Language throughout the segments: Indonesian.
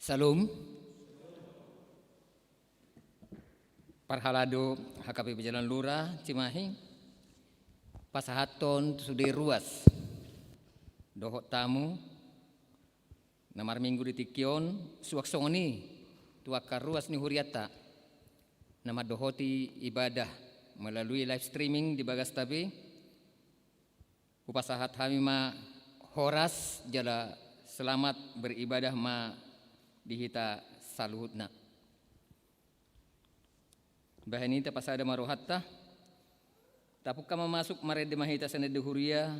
Salum Parhalado HKP Jalan Lurah Cimahi Pasahaton Sudir Ruas Dohot tamu Namar minggu di Tikion Suaksoni Tuakar Ruas ni Huriata Nama dohoti ibadah melalui live streaming di Bagastabi Upasahat hamima horas jala selamat beribadah ma dihita saluhutna. Bahani ta pasada maruhatta tapuk kama masuk marede mahita sanade huria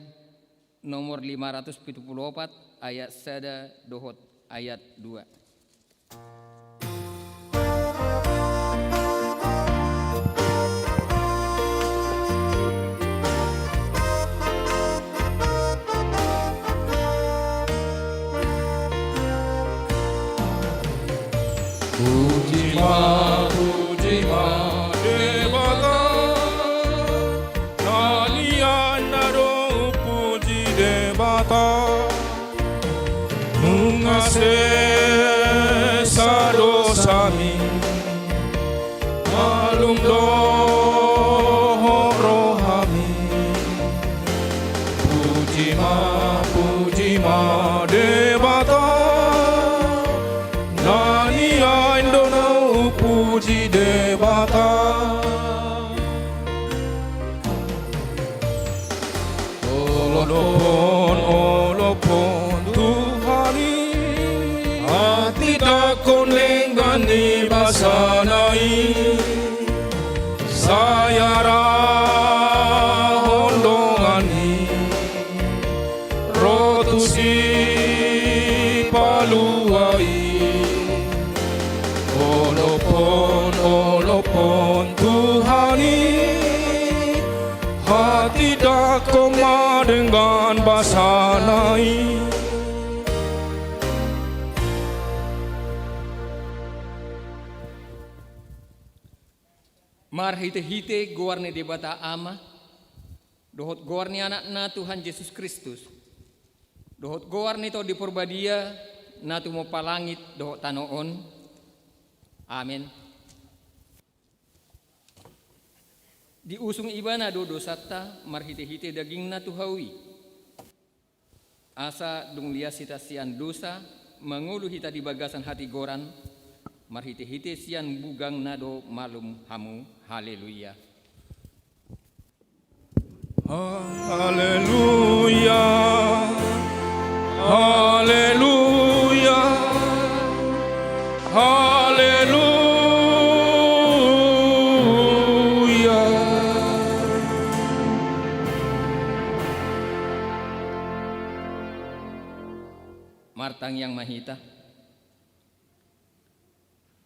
nomor 574 ayat sada dohot ayat 2. Puji-puji Debata Kalian naro puji Debata Mengase sadosami Malum rohami Puji-puji Debata Puji Debata Olopon Tuhani Hati takon lenggani basanai Sayara hondongani Rotusi paluai Olopon Tuhani hati dakoma dengan basanai Mar hite-hite goarne debata ama dohot goarne anakna Tuhan Yesus Kristus dohot goarne to di porbadia natu mo palangit dohot tanoon. Amin. Di usung ibana dodo satta marhite-hite daging na tuhawi. Asa dung liasita sian dosa mengulu hita di bagasan hati goran marhite-hite sian bugang nado malum hamu. Haleluya. Haleluya. Haleluya. Haleluya. Martang yang mahita.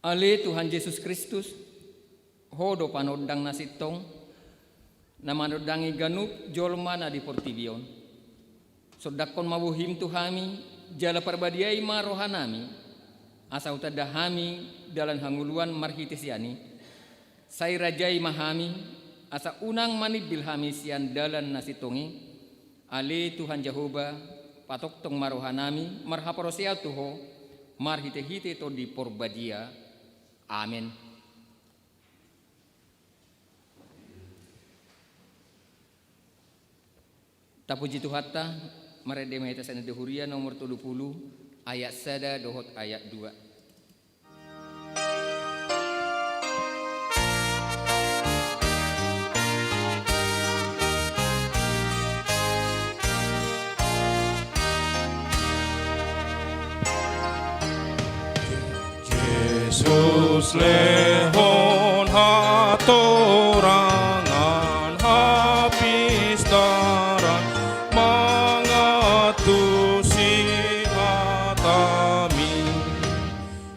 Ale Tuhan Yesus Kristus hodo panodang nasitong namanodangi ganup jolmana di portibion. Sodakon mabuhim tuhami jala parbadiai marohanami asa utadahami dalam hanguluan marhitisiani sai rajai mahami asa unang manibil hami sian dalan nasitongi ale Tuhan Jehovah patok tong marohanami marhaparosia tuho marhite-hite to di porbadia. Amin. Tapuji Tuhatta marede mahita sanade huria nomor 70 ayat sada dohot ayat 2. Yesus lehon hatorangan habis daran mangatusi hatami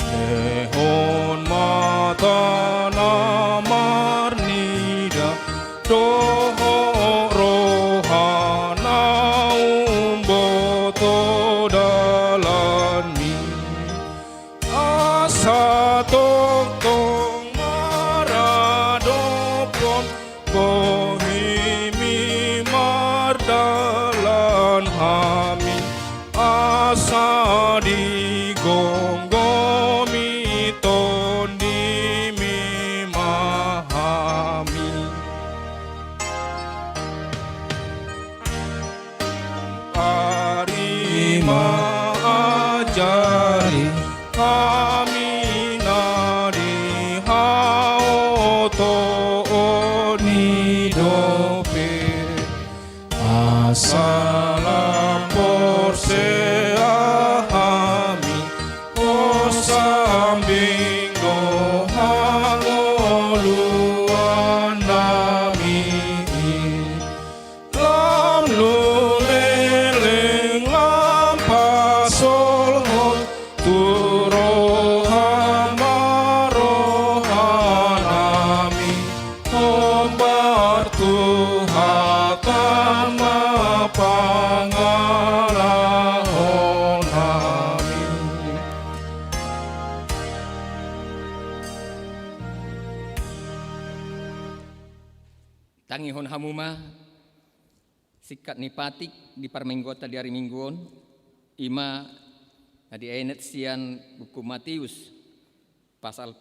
lehon mata namar nida doho rohana umboto dalani asa tong maradopon bohimi mardalan hami asa di gonggong tangihon hamuma sikat ni patik di parmenggota di hari mingguon ima di ayat sian buku Matius pasal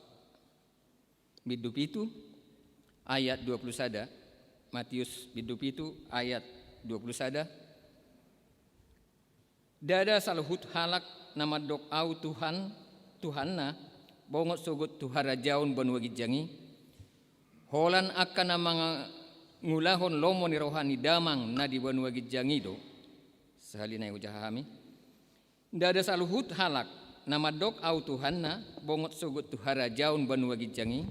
bidup itu ayat 21. Matius bidup itu ayat 21. Dada saluhut halak nama dok au Tuhanna bongot sogot tuhara jaun banua gijangi holan akan nama ngulahon lomo ni rohani damang na di banua gijangi do sahalina ujahami. Dada saluhut halak nama dok au Tuhanna bongot sogot tuhara jaun banua gijangi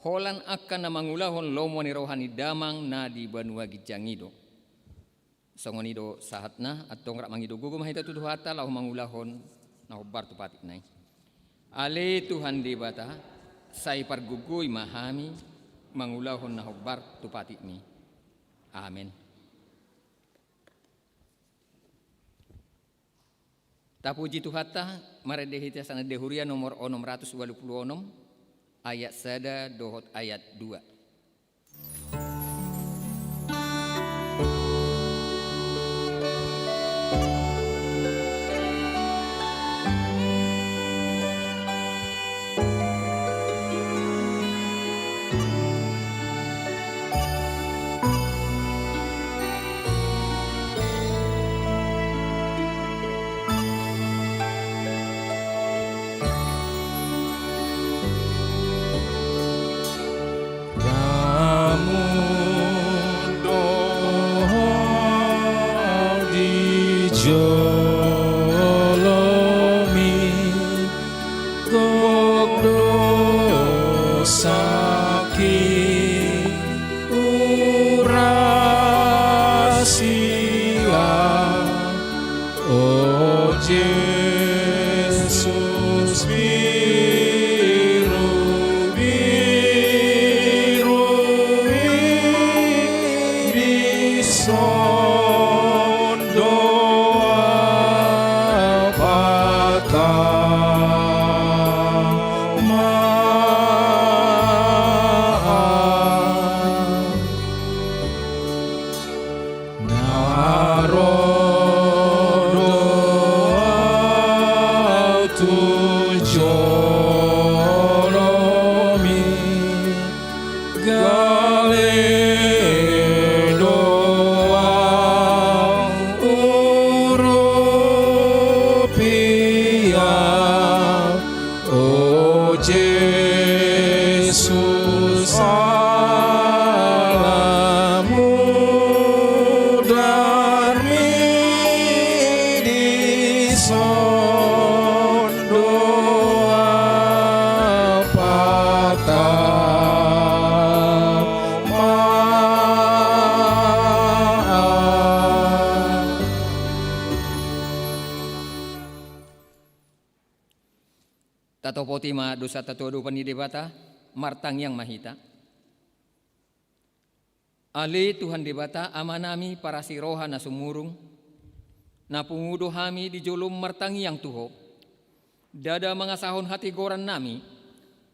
holan akan nama ngulahon lomo ni rohani damang na di banua gijangi do. Songonido sahatna atau ngrak mangido gugu mahita tuduh hata lahu mangulahon na hobbar tu patik nai. Ale Tuhan di bata sai pargugui mahami mangulahon na hobbar tu patik mi. Amin. Tapuji Tuhata maredehita sana dehuria nomor 686 ayat sada dohot ayat 2. Tatopoti ma dosa tatodo panidebata martang yang mahita. Ale Tuhan debata amanami para siroha na sumurung na pungudo hami di jolom martang yang tuho. Dada mangasahon hati goran nami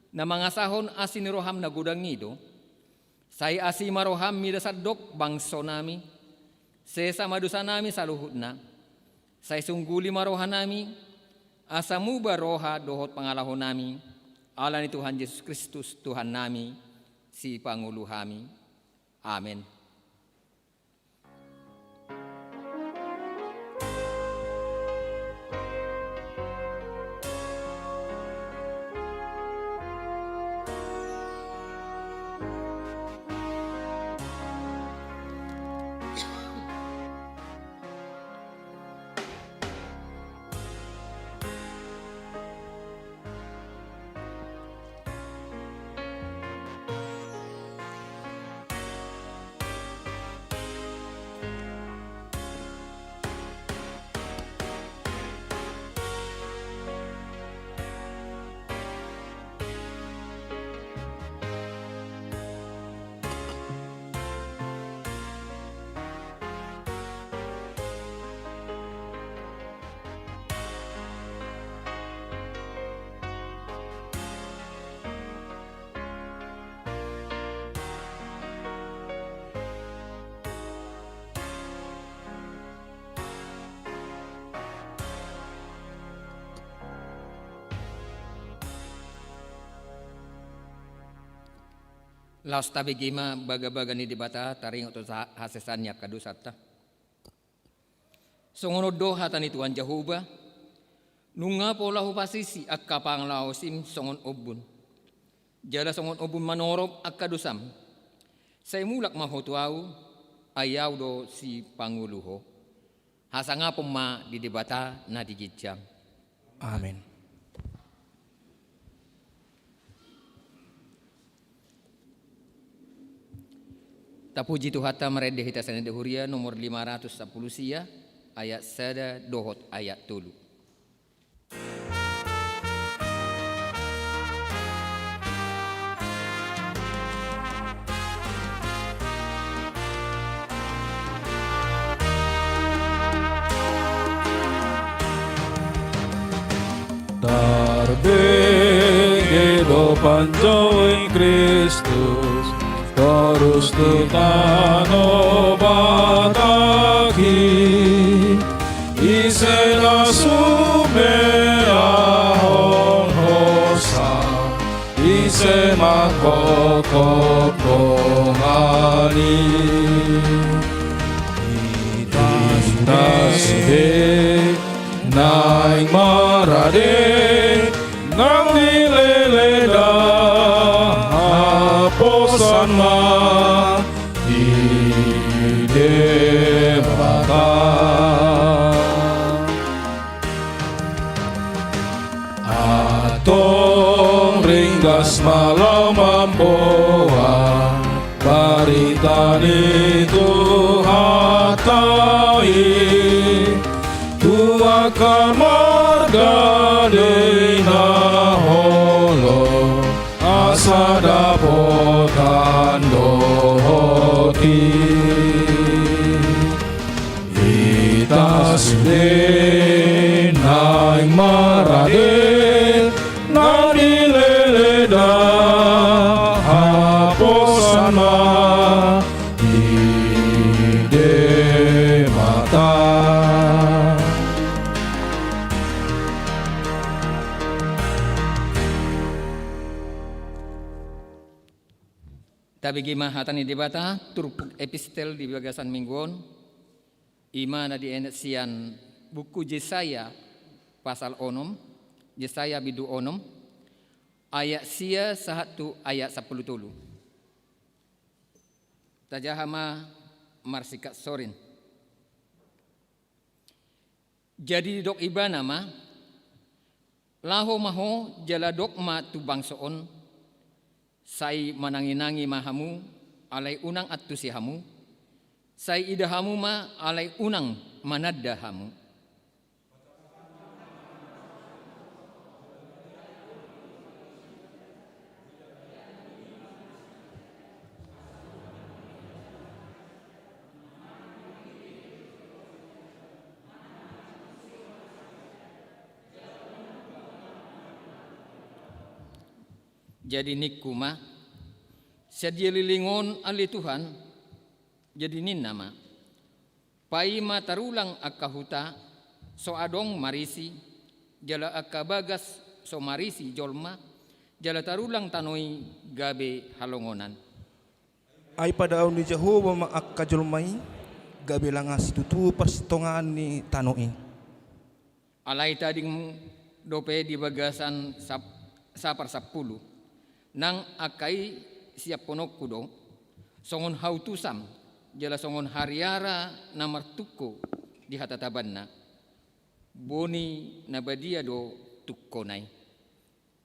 na mangasahon asin roham na gudang nido. Say asi maroham midasadok bangso nami. Sesama dosa nami saluhut na. Say sungguli maroha nami. Asamu baroha dohot pangalahon nami, ala ni Tuhan Yesus Kristus Tuhan nami, si Pangulo kami. Amen. Laos tabi gima baga-baga ni dibata taring oto hasesannya kadusata. Songono do hatani Tuhan Jehovah. Nunga pola hupasisi akka panglaosim songon obun. Jala songon obun manorob akka dusam. Saya mulak mahotuau ayaw do si Panguluho. Hasanga pema di debata na digijam. Amin. Tapuji Tuhata merede hita sanade huria nomor 510 sia ayat sada dohot ayat tulu. Darbegedo panjoing Kristus Torus tutano bataki Isena sumeahon hosa Ise makokokongani Itasde naing marade nang nileleda aposan ma di debata atong ringgas malam membawa berita itu hatai tua kamarga deina holo asada potan dohoti itasde naing marade nadileleda haposana ide mata. Tabi gima hatani debata turpuk epistel di bagasan mingguon ima na di sian buku Yesaya pasal onom Yesaya bidu onom ayat sia sahatu ayat 10 tulu tajahama marsikat sorin jadi dok iba nama laho maho jala dok ma tu bangsoon sai mananginangi mahamu alai unang atusihamu sai idahamu ma alai unang manaddahamu jadi nikuma sedia lilingon ali Tuhan jadi nin nama pai matarulang akahuta so adong marisi jala akabagas so marisi jolma jala tarulang tanoi gabe halongonan ay padaw ni Jehovah maakajulmay gabi lang as tutu persitongan ni tanoi alay tading dope di bagasan sapar 10 nang akai siap ponok kudo songon hautusam jala songon hariara namartuko di hatatabanna boni nabadia do tukkonai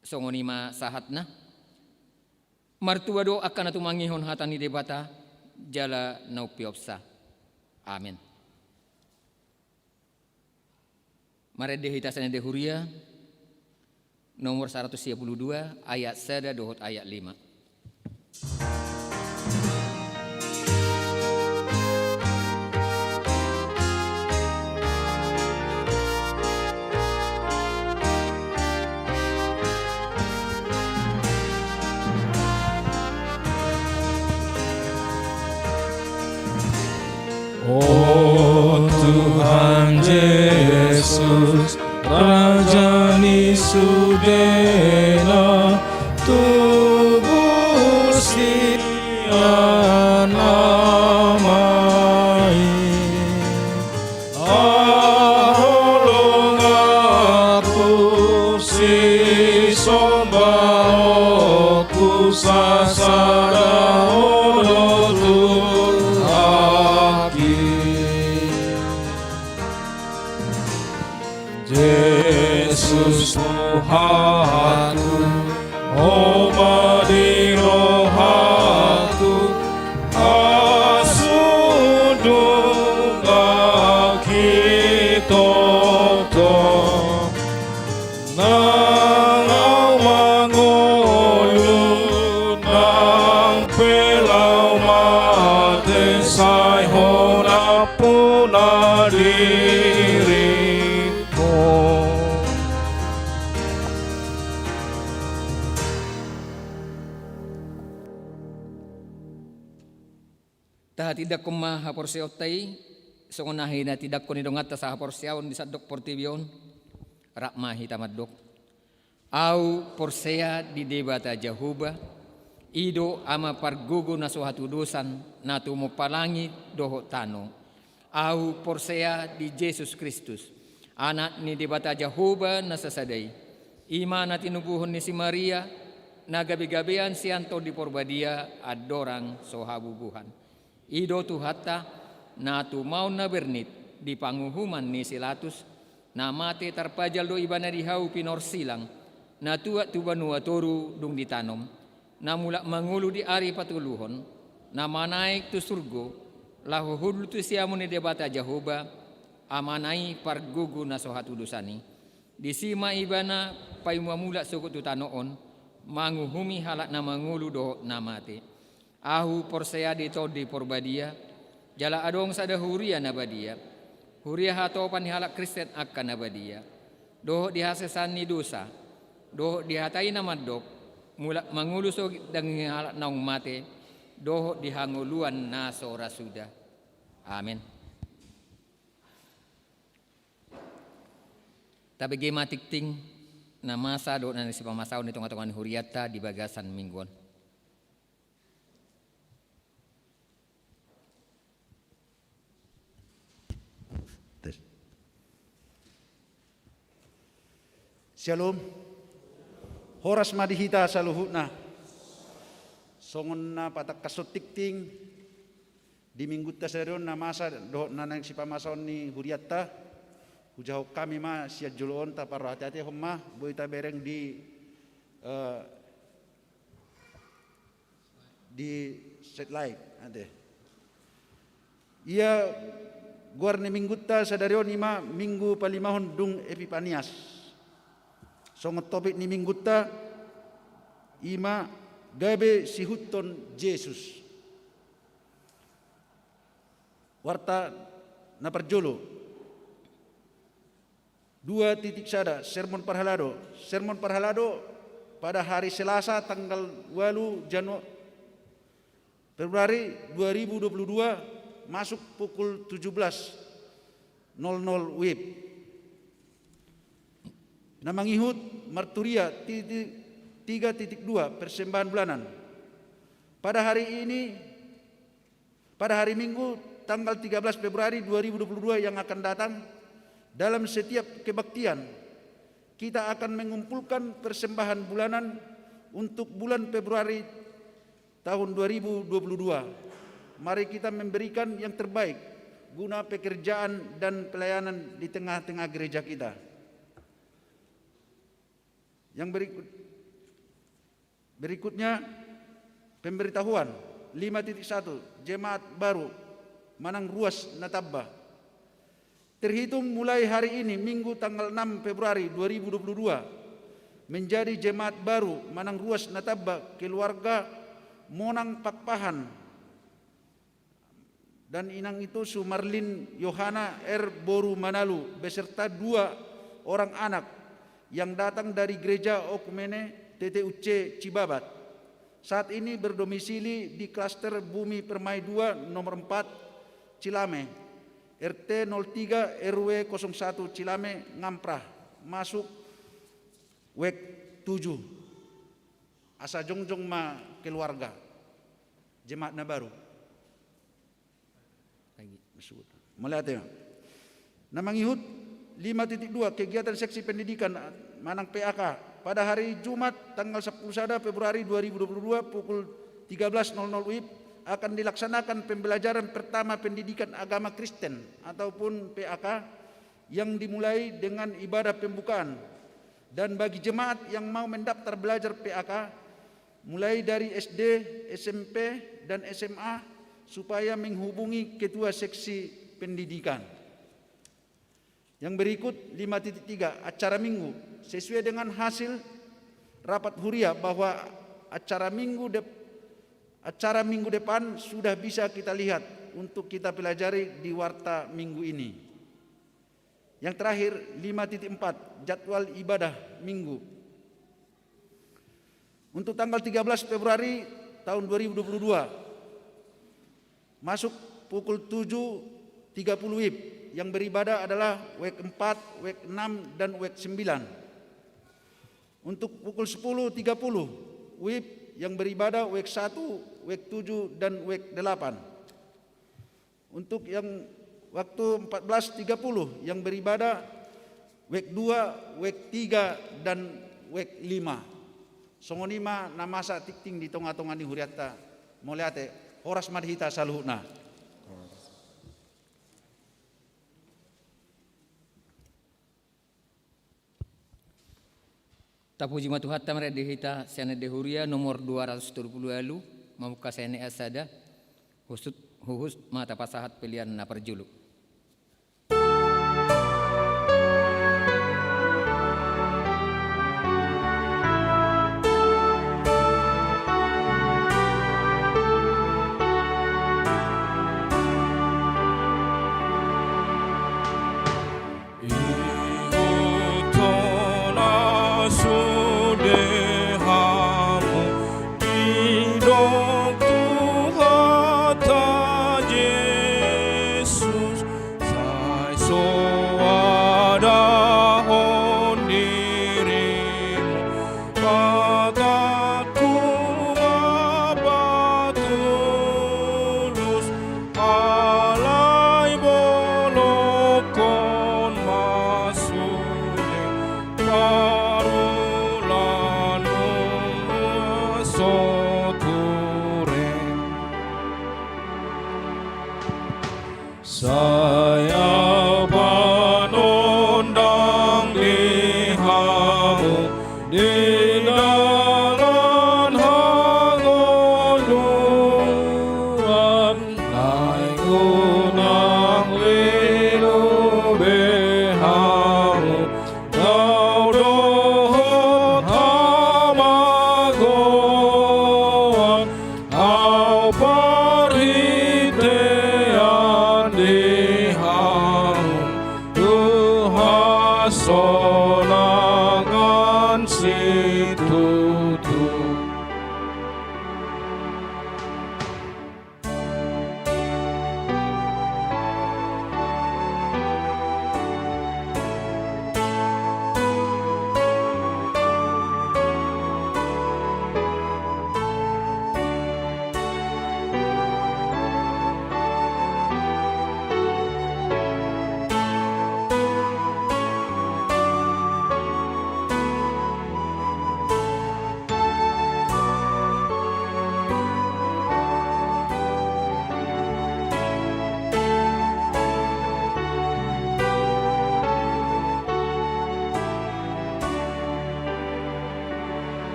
songon ima sahatna martua do akan atu mangihon hatani debata jala naupiopsa amin marede hitasan de huria nomor 132 ayat 1 dohot ayat 5. Oh Tuhan Yesus Rajani Sudena tubuh si sasada orotu aki Yesus Tuhanku Oma di rohatu asudung aki toto nangau mangolu nang pelau mate sai hona puna diriku Taha tidak kuma haporseotai songonahi na tidak ko nidongata sa haporseaon di sadok portibion rakmahi tamadok au porsea di debata jahuba ido ama pargugo na suhatu dosan na tumopalangi doho tano au porsea di Jesus Kristus anak ni debata jahuba na sasadai ima na tinubuhon ni si Maria na gabi-gabian sianto di porbadia adorang sohabubuhan ido tuhata na tumau na bernit di panguhuman ni Silatus na mate tarpajal do ibana dihau pinor silang na tua tubanua toru dung ditanom na mula mangulu di ari patuluhon na manaik tu surgo lahu hudlu tu siamu ni debata jahoba amanai pargugu na sohatu dosani disima ibana paimamula sukut tu tanoon manguhumi halak na mangulu do na mate ahu porsea di todi porbadia jala adong sada huria nabadia huria hatopan halak Kristen akan nabadia doh dihasesani dosa doh dihatai namadok mula manguluso dengan halak naung mate doh dihanguluan naso rasuda amin tapi gema tikting na masa do na si pamasaw nitong atongan huriata di bagasan mingguan. Shalom. Horas madihita sa luhutna. Songon na patak kasot tikting di minggu tasaron na masa do na nang si pamason ni huriatta hujaw kami ma siya juloon ta para hati-hati homma boy ta bereng di satellite ade. Ia guar ni minggu ta sadarion ima minggu palimahon dung Epipanias. Songot topik ni minggu ta ima gabe sihuton Yesus. Warta na perjolo 2.1 sermon parhalado. Sermon parhalado pada hari Selasa tanggal 8 Februari 2022 masuk pukul 17.00 WIB. Namangihut Marturia 3.2 persembahan bulanan. Pada hari ini, pada hari Minggu tanggal 13 Februari 2022 yang akan datang, dalam setiap kebaktian kita akan mengumpulkan persembahan bulanan untuk bulan Februari tahun 2022. Mari kita memberikan yang terbaik guna pekerjaan dan pelayanan di tengah-tengah gereja kita. Yang berikutnya pemberitahuan 5.1 Jemaat baru Manang Ruas Natabba. Terhitung mulai hari ini Minggu tanggal 6 Februari 2022 menjadi jemaat baru Manang Ruas Natabba keluarga Monang Pakpahan dan inang itu Sumarlin Yohana R. Boru Manalu beserta 2 orang anak yang datang dari gereja Okumene TTUC Cibabat. Saat ini berdomisili di klaster Bumi Permai 2 nomor 4 Cilame, RT 03 RW 01 Cilame Ngamprah, masuk WEK 7. Asa jongjong ma keluarga. Jemaat na baru. Melihat ya. Namangihut 5.2 kegiatan seksi pendidikan Manang PAK pada hari Jumat tanggal 10 Februari 2022 pukul 13.00 WIB akan dilaksanakan pembelajaran pertama pendidikan agama Kristen ataupun PAK yang dimulai dengan ibadah pembukaan. Dan bagi jemaat yang mau mendaftar belajar PAK mulai dari SD, SMP, dan SMA supaya menghubungi Ketua Seksi Pendidikan. Yang berikut 5.3 acara minggu sesuai dengan hasil rapat huria bahwa acara minggu depan sudah bisa kita lihat untuk kita pelajari di warta minggu ini. Yang terakhir 5.4 jadwal ibadah minggu. Untuk tanggal 13 Februari tahun 2022 masuk pukul 7.30 WIB. Yang beribadah adalah WEK 4, WEK 6, dan WEK 9. Untuk pukul 10.30 WIB yang beribadah WEK 1, WEK 7, dan WEK 8. Untuk yang waktu 14.30 yang beribadah WEK 2, WEK 3, dan WEK 5. Songonima namasa tikting di tonga-tonga ni huriata moliate horas madhita saluhna. Tapuji matuhatta mereka hita sene dehuria nomor 230 lalu mamuka sene asada huhus mata pasahat pilihan na perjulu. Saya panondang dihamu di dalam hangoluan naik gunang lilu behamu kau dohot hamagoan au parhitean dihamu Tuhan sonangan situtu.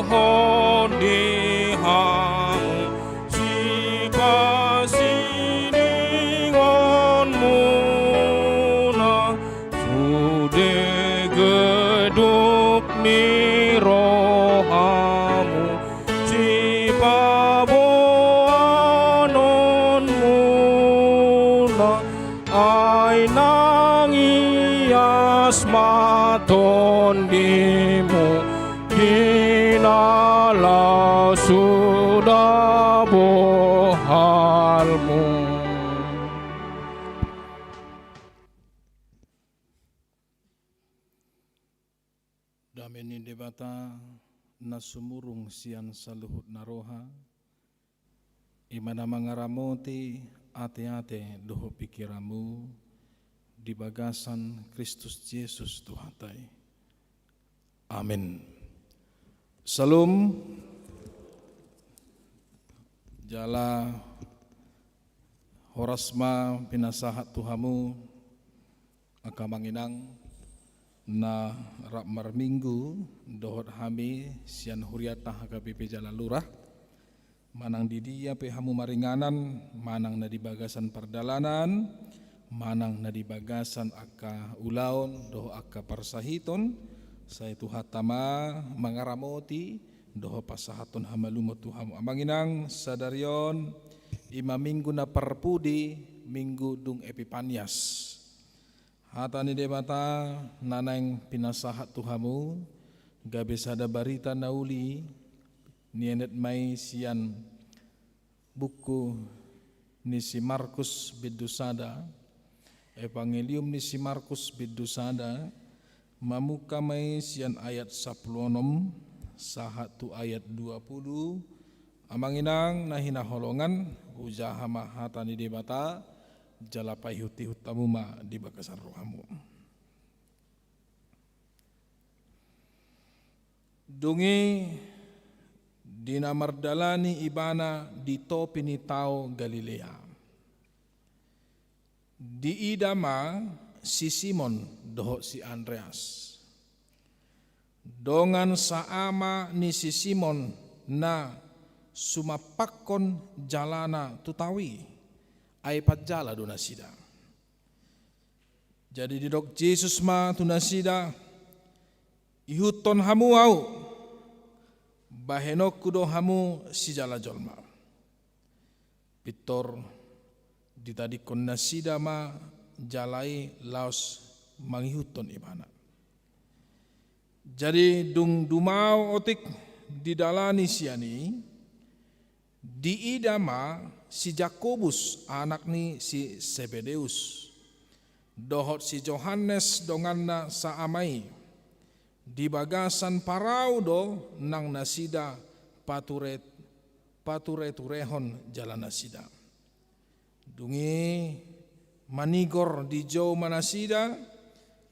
Patuduhon dihamu sipa siningon muna sude geduk ni rohamu sipa boanon muna ay nangias maton dimu dinala sudah bohalmu. Dameni debata nasumurung sian saluhut naroha imana mangaramoti ate-ate doho pikiramu di bagasan Kristus Yesus Tuhatai. Amin. Salam jala horasma pinasahat Tuhamu akamanginang na rapmar minggu dohot hami sian huriatah HKBP Jalan Lurah manang di dia pe hamu maringanan manang na di bagasan perdalanan manang na di bagasan aka ulaon doho aka parsahiton saya tuhatama mangaramoti doho pasahaton hamalumot tuhamu amanginang sadarion ima minggu na parpudi minggu dung Epipanias hatani debata nanang pinasahat tuhamu gabe sada barita nauli nienet mai sian buku ni si Markus Bidusada Evangelium ni si Markus Bidusada mamuka mai sian ayat 16 sahatu ayat 20 amanginang nahina holongan ujaha mahatani debata jalapai huti hutamuma di bagasan rohamu dungi dina mardalani ibana di topi ni tao Galilea di idama si Simon doho si Andreas dongan saama ni si Simon na sumapakon jalana tutawi ay pajala donasida jadi didok Jesus ma tunasida ihuton hamu au bahenok kudo hamu si jala jolma pitor ditadikon nasida ma jalai laos mangihuton ibana jadi dung dumau otik didalani siani di idama si Jakobus anak ni si Zebedeus dohot si Johannes donganna saamai di bagasan parau do nang nasida pature turehon jalan nasida dungi manigor di jauh manasida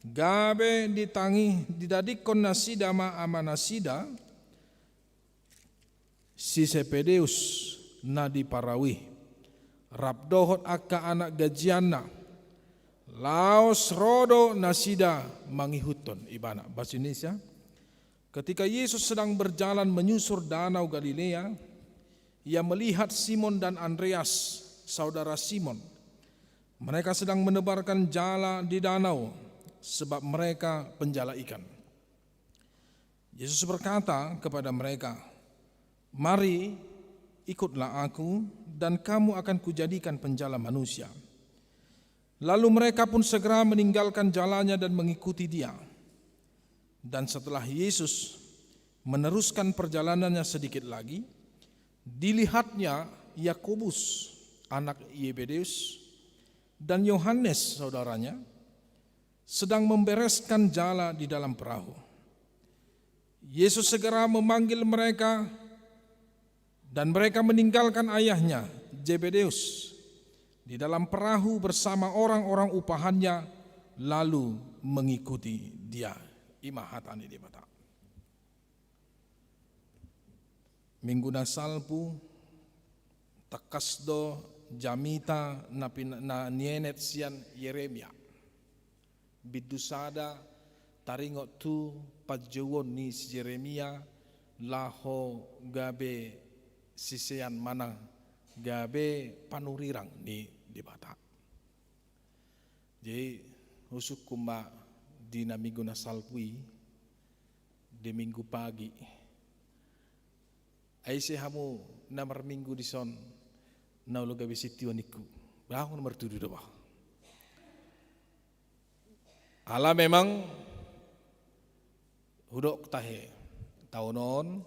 gabe ditangi didadikon nasida ma ama nasida si Zebedeus na di parawi rabdohot akka anak gajianna laos rodo nasida mangihuton ibana bahasa Indonesia ketika Yesus sedang berjalan menyusur danau Galilea ia melihat Simon dan Andreas saudara Simon mereka sedang menebarkan jala di danau sebab mereka penjala ikan Yesus berkata kepada mereka mari ikutlah aku dan kamu akan kujadikan penjala manusia. Lalu mereka pun segera meninggalkan jalannya dan mengikuti dia. Dan setelah Yesus meneruskan perjalanannya sedikit lagi, dilihatnya Yakobus anak Zebedeus dan Yohanes saudaranya sedang membereskan jala di dalam perahu. Yesus segera memanggil mereka dan mereka meninggalkan ayahnya Zebedeus di dalam perahu bersama orang-orang upahannya lalu mengikuti dia. Imahatani dibata. Minggu na salpu takasdo jamita na nienet sian Yeremia bidusada taringot tu pajewon ni Yeremia laho gabe sisean mana gabe panurirang ni dibata. Jadi husuk kuma di na minggu na salpui di minggu pagi aise hamu namar minggu di son na ulo gabe sitioniku bahang nomor 7 doa. Ala memang hudok tahe taunon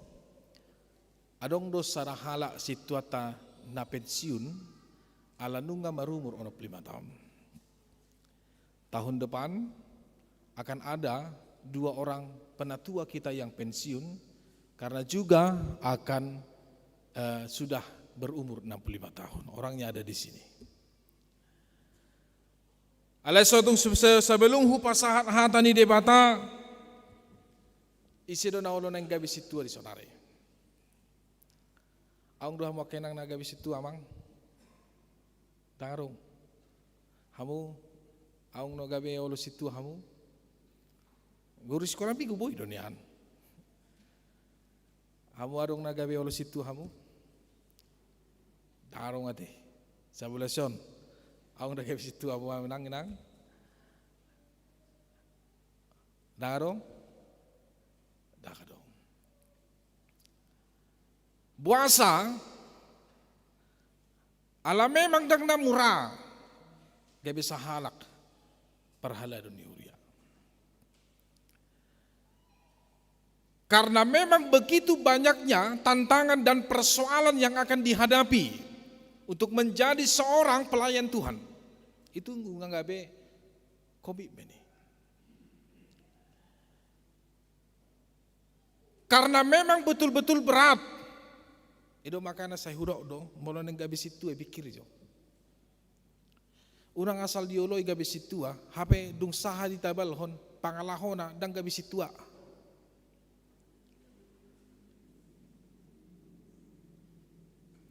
adong dos sarahala situata na pensiun ala nunga marumur onop 5 tahun. Tahun depan akan ada 2 orang penatua kita yang pensiun karena juga akan sudah berumur 65 tahun. Orangnya ada di sini. Alai sotung sebelum hupasahat hatani debata isi do naulo nang gabi situ di sonare. Aung doa mau kenang na gabi situ amang. Darung. Hamu aung no gabi olo situ hamu. Guru sekolah minggu boy donian. Hamu adong na gabi olo situ hamu. Darung ate. Sabulason. Aung na gabi situ hamu menang. Darung. Dakadong. Buasa ala memang dang na mura gabi sa halak parhala dunia uria. Karena memang begitu banyaknya tantangan dan persoalan yang akan dihadapi untuk menjadi seorang pelayan Tuhan. Itu ngagabe komitmen. Karena memang betul-betul berat. Itu makanya saya hurok do, mulai neng gabi situ pikir jo. Orang asal diolo gabi situ HP dung saha di tabal hon pangalahona dan gabi situ.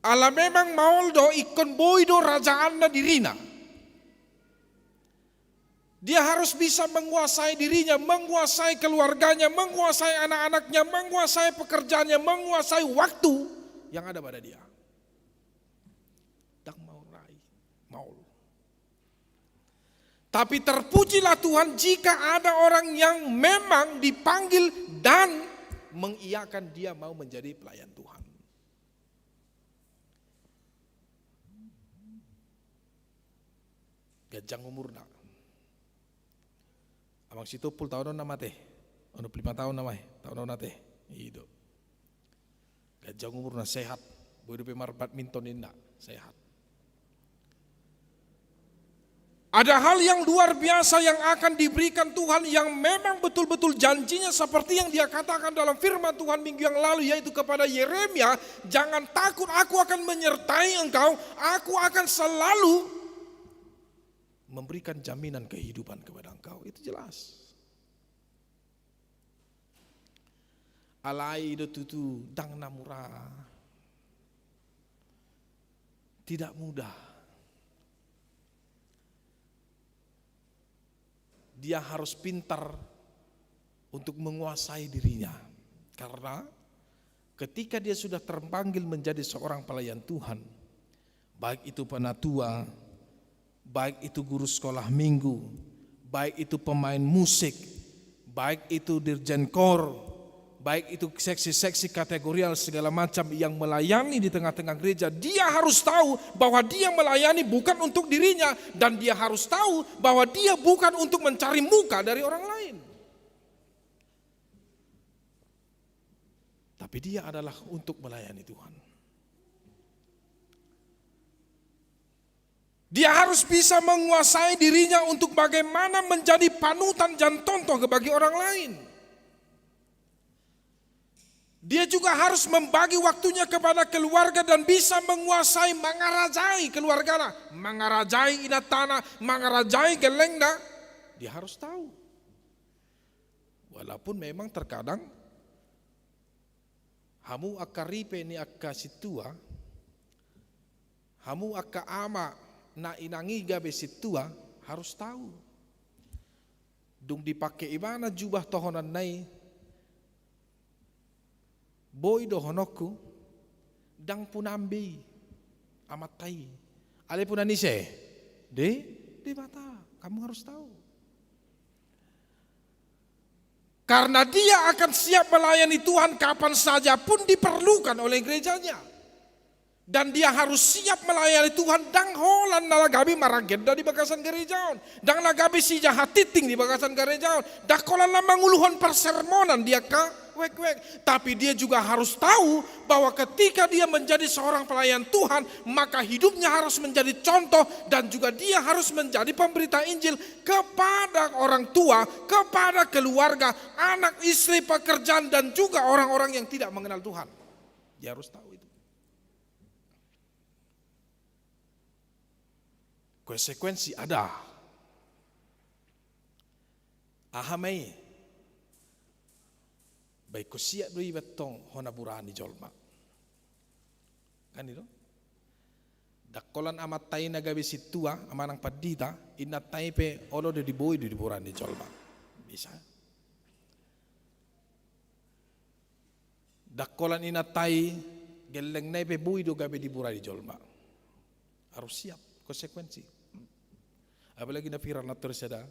Ala memang maul do ikon boy do rajaan na dirina. Dia harus bisa menguasai dirinya, menguasai keluarganya, menguasai anak-anaknya, menguasai pekerjaannya, menguasai waktu yang ada pada dia. Dak mau rai, mau. Tapi terpujilah Tuhan jika ada orang yang memang dipanggil dan mengiyakan dia mau menjadi pelayan Tuhan. Gajang umurna. Abang situ pul tahun nama teh, ono 5 tahun nama tahun teh, itu. Gajang umurna sehat, boleh pemar badminton indah sehat. Ada hal yang luar biasa yang akan diberikan Tuhan yang memang betul-betul janjinya seperti yang dia katakan dalam firman Tuhan minggu yang lalu yaitu kepada Yeremia, jangan takut, aku akan menyertai engkau, aku akan selalu memberikan jaminan kehidupan kepada engkau. Itu jelas. Alai do tutu dang namura. Tidak mudah. Dia harus pintar untuk menguasai dirinya. Karena ketika dia sudah terpanggil menjadi seorang pelayan Tuhan, baik itu penatua, baik itu guru sekolah minggu, baik itu pemain musik, baik itu dirjen kor, baik itu seksi-seksi kategorial segala macam yang melayani di tengah-tengah gereja, dia harus tahu bahwa dia melayani bukan untuk dirinya dan dia harus tahu bahwa dia bukan untuk mencari muka dari orang lain. Tapi dia adalah untuk melayani Tuhan. Dia harus bisa menguasai dirinya untuk bagaimana menjadi panutan dan contoh bagi orang lain. Dia juga harus membagi waktunya kepada keluarga dan bisa menguasai, mengarajai keluarga, mengarajai inatana, mengarajai gelengna. Dia harus tahu. Walaupun memang terkadang hamu akaripe ni akka situa, hamu akka ama na inangi gabe situa harus tahu. Dung dipakai imana jubah tohonan nai boy dohonoku dang punambi amatai ale punanise de mata kamu harus tahu. Karena dia akan siap melayani Tuhan kapan saja pun diperlukan oleh gerejanya. Dan dia harus siap melayani Tuhan dang holan nalagabi maragenda di bagasan gerejaon. Dang nagabi si jahat titing di bagasan gerejaon. Dakolan lamang uluhan persermonan dia wek. Tapi dia juga harus tahu bahwa ketika dia menjadi seorang pelayan Tuhan, maka hidupnya harus menjadi contoh dan juga dia harus menjadi pemberita Injil kepada orang tua, kepada keluarga, anak, istri, pekerjaan dan juga orang-orang yang tidak mengenal Tuhan. Dia harus tahu itu. Konsekuensi ada. ahamai baik kusiak doi betong hona burani jolma. Kan itu? Dakolan amat tai nagabe situa amanang padita inna tai pe olo de diboi di burani jolma. Bisa. Dakolan ina tai geleng nai pe bui do gabe di burani jolma. Harus siap konsekuensi. Apalagi na viral na terseda.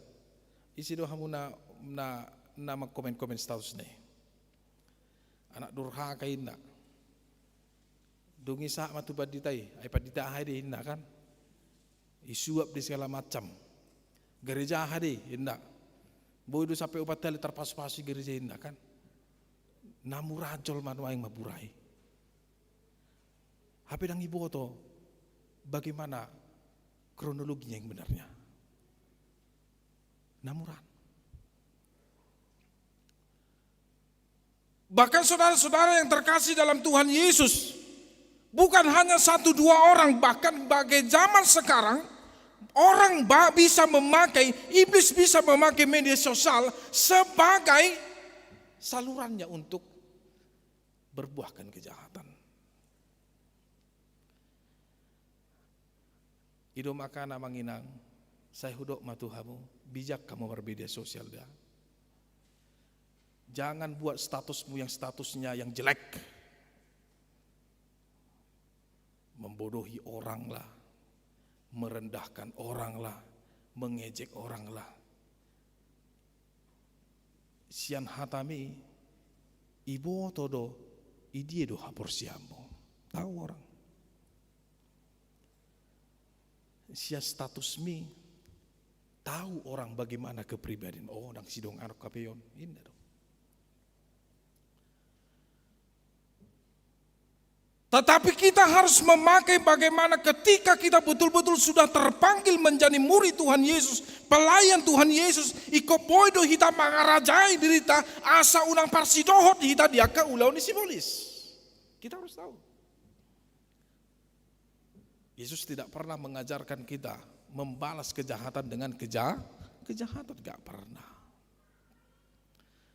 Isi do hamu na komen status nih. Anak durhaka inna. Dungi sak matu paditai, ai padita ahade inna kan. Isuap di segala macam. Gereja ahade inna. Bodo sampai upat tali terpas-pasi gereja inna kan. Namu rajol manu aing maburai. Hape dang ibu to bagaimana kronologinya yang benarnya. Namuran. Bahkan saudara-saudara yang terkasih dalam Tuhan Yesus, bukan hanya 1-2 orang, bahkan bagai zaman sekarang, orang bisa memakai, iblis bisa memakai media sosial sebagai salurannya untuk berbuahkan kejahatan. Ido makana manginang, saya hudok matuhamu, bijak kamu bermedia sosial dah. Jangan buat statusmu yang statusnya yang jelek. Membodohi orang lah, merendahkan orang lah, mengejek orang lah. Sian hatami, ibu todo, idie do hapor siamu. Tahu orang. Sia status mi, tahu orang bagaimana kepribadian. Oh, nang sidong anak kapeyon, indah dong. Tetapi kita harus memakai bagaimana ketika kita betul-betul sudah terpanggil menjadi murid Tuhan Yesus, pelayan Tuhan Yesus, iko poido hita mangarajai dirita asa unang parsidohot hita diaka ulau ni simbolis. Kita harus tahu. Yesus tidak pernah mengajarkan kita membalas kejahatan dengan kejahatan, gak pernah.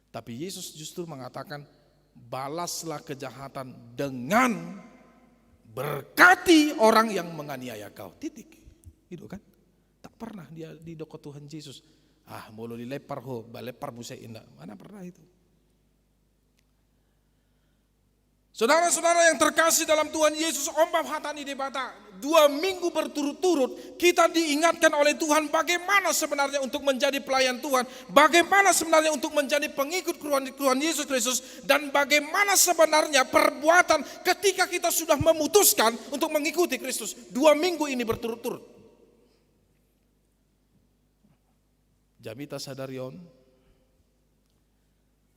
Tapi Yesus justru mengatakan, balaslah kejahatan dengan berkati orang yang menganiaya kau. Titik. Itu kan? Tak pernah dia di doko Tuhan Yesus. Molo dilepar ho, balepar musai indah. Mana pernah itu? Saudara-saudara yang terkasih dalam Tuhan Yesus, ombak hatani debata 2 minggu berturut-turut kita diingatkan oleh Tuhan bagaimana sebenarnya untuk menjadi pelayan Tuhan, bagaimana sebenarnya untuk menjadi pengikut Tuhan Yesus Kristus, dan bagaimana sebenarnya perbuatan ketika kita sudah memutuskan untuk mengikuti Kristus. 2 minggu ini berturut-turut. Jamita sadarion,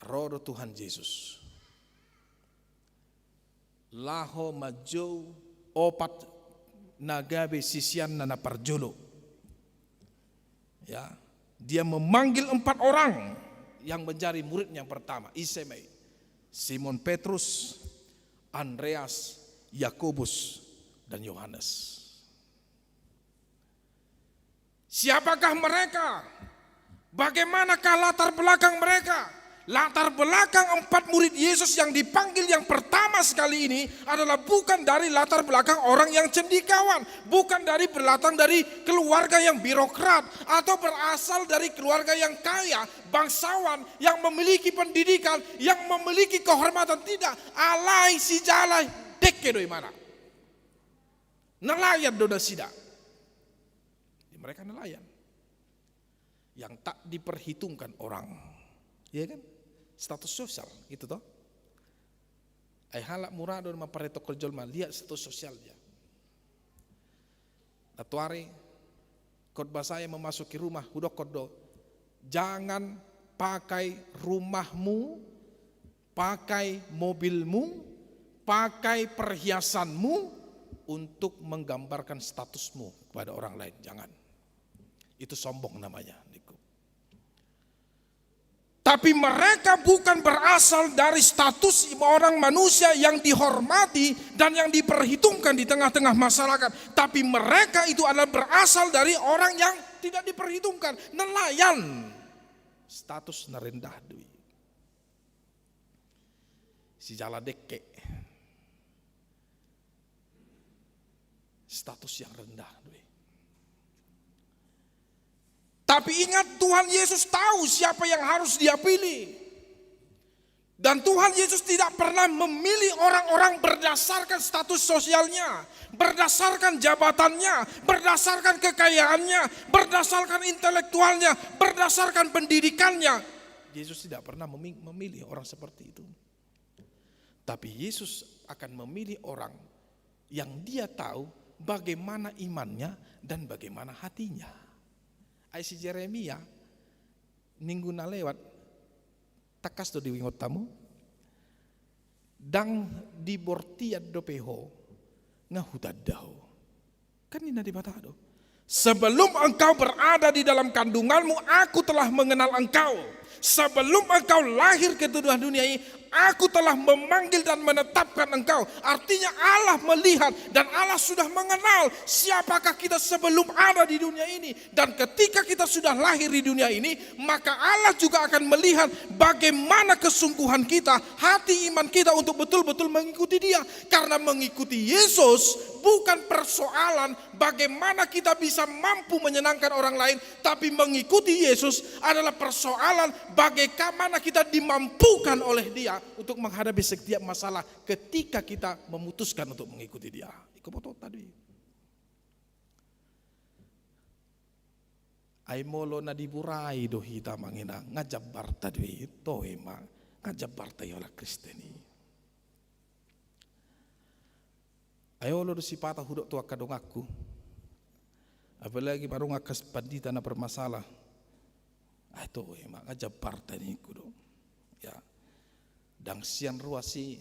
rodo Tuhan Yesus. Laho majo opat nagabe sisian nana parjolo. Ya, dia memanggil 4 orang yang menjadi murid yang pertama, Isemei, Simon Petrus, Andreas, Yakobus, dan Yohanes. Siapakah mereka? Bagaimanakah latar belakang mereka? Latar belakang 4 murid Yesus yang dipanggil yang pertama sekali ini adalah bukan dari latar belakang orang yang cendikawan, bukan dari berlatar dari keluarga yang birokrat atau berasal dari keluarga yang kaya, bangsawan yang memiliki pendidikan, yang memiliki kehormatan. Tidak, alai si jalai dekke doi mana. Nelayan dona sida. Mereka nelayan yang tak diperhitungkan orang, ya kan? Status sosial itu toh. Ai halak murah don mapareto kerjol mah lihat status sosial dia. Atuari khotbah saya memasuki rumah hudok kodo. Jangan pakai rumahmu, pakai mobilmu, pakai perhiasanmu untuk menggambarkan statusmu kepada orang lain. Jangan. Itu sombong namanya. Tapi mereka bukan berasal dari status orang manusia yang dihormati dan yang diperhitungkan di tengah-tengah masyarakat. Tapi mereka itu adalah berasal dari orang yang tidak diperhitungkan, nelayan. status na rendah doi. Si jala deke, status yang rendah doi. Tapi ingat, Tuhan Yesus tahu siapa yang harus dia pilih. Dan Tuhan Yesus tidak pernah memilih orang-orang berdasarkan status sosialnya, berdasarkan jabatannya, berdasarkan kekayaannya, berdasarkan intelektualnya, berdasarkan pendidikannya. Yesus tidak pernah memilih orang seperti itu. Tapi Yesus akan memilih orang yang dia tahu bagaimana imannya dan bagaimana hatinya. Ayat Yeremia minggu na lewat takas do diwingot tamu dang dibortiad do peho ngahutad daho. Kan ini dibatado. Sebelum engkau berada di dalam kandunganmu, aku telah mengenal engkau. Sebelum engkau lahir ke dunia ini, aku telah memanggil dan menetapkan engkau. Artinya Allah melihat dan Allah sudah mengenal siapakah kita sebelum ada di dunia ini. Dan ketika kita sudah lahir di dunia ini, maka Allah juga akan melihat bagaimana kesungguhan kita, hati iman kita untuk betul-betul mengikuti Dia. Karena mengikuti Yesus bukan persoalan bagaimana kita bisa mampu menyenangkan orang lain, tapi mengikuti Yesus adalah persoalan bagaimana kita dimampukan oleh Dia untuk menghadapi setiap masalah ketika kita memutuskan untuk mengikuti Dia. Iko foto tadi. Ai molo na diburai do hita mangina ngajabar tadi to ema ngajabar tayo la Kristeni. Ayo lo si patah hudok tua kadong aku. Apalagi baru ngakas pandita na bermasalah. Itu emang aja partai ini kudo. Ya. Dang sian ruasi